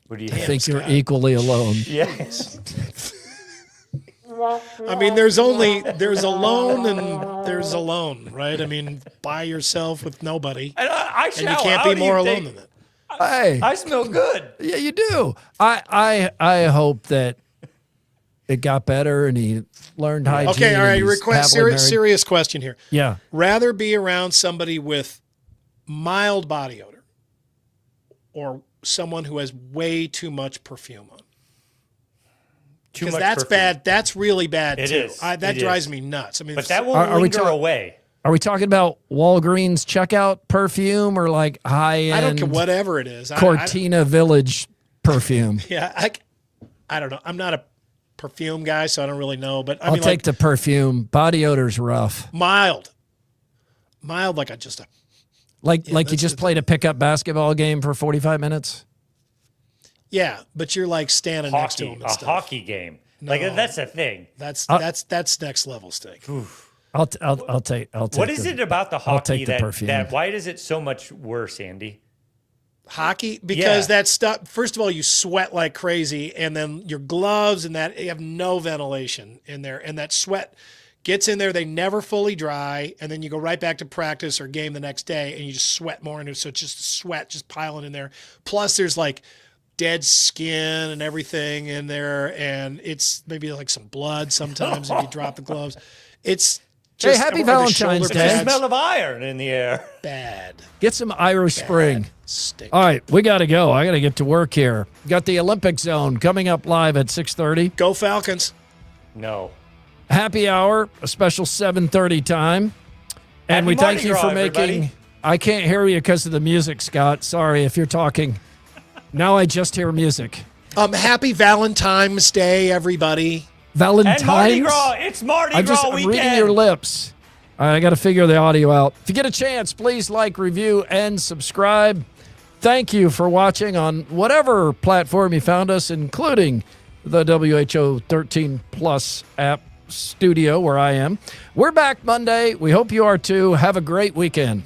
What do you think? I think you're equally alone. Yes. I mean, there's alone and there's alone, right? I mean, by yourself with nobody. And I and you shower. can't How be do you more alone think- than that. Hey, I smell good. Yeah, you do. I hope that it got better and he learned hygiene. Okay, all right. and he's happily married. Serious question here. Yeah. Rather be around somebody with mild body odor or someone who has way too much perfume on? Because that's bad. That's really bad, It too. is. That It drives is. me nuts. I mean, But that will linger away. Are we talking about Walgreens checkout perfume or like high-end? I don't care, whatever it is. Cortina Village perfume. Yeah, I don't know. I'm not a perfume guy, so I don't really know. But I'll take the perfume. Body odor's rough. Mild, like you just played a pickup basketball game for 45 minutes. Yeah, but you're like standing next to him and stuff. A hockey game. Like that's a thing. That's next level steak. I'll take. What is it about the I'll hockey take the perfume. why is it so much worse, Andy? Hockey, because that stuff, first of all, you sweat like crazy, and then your gloves and that, you have no ventilation in there, and that sweat gets in there, they never fully dry, and then you go right back to practice or game the next day, and you just sweat more into it, so it's just sweat just piling in there. Plus there's like dead skin and everything in there, and it's maybe like some blood sometimes if you drop the gloves. It's just, happy or the Valentine's shoulder Day. The pads. smell of iron in the air. Bad. Get some Irish Spring. Stink. All right, we got to go. I got to get to work here. Got the Olympic Zone coming up live at 6:30. Go Falcons. No. Happy hour, a special 7:30 time. And Happy we thank Mardi you Gras, for making. everybody. I can't hear you because of the music, Scott. Sorry if you're talking. Now I just hear music. Happy Valentine's Day, everybody. Valentine's. And Mardi Gras. It's Mardi I'm Gras just weekend. reading your lips. All right, I got to figure the audio out. If you get a chance, please like, review, and subscribe. Thank you for watching on whatever platform you found us, including the WHO 13 Plus app studio where I am. We're back Monday. We hope you are too. Have a great weekend.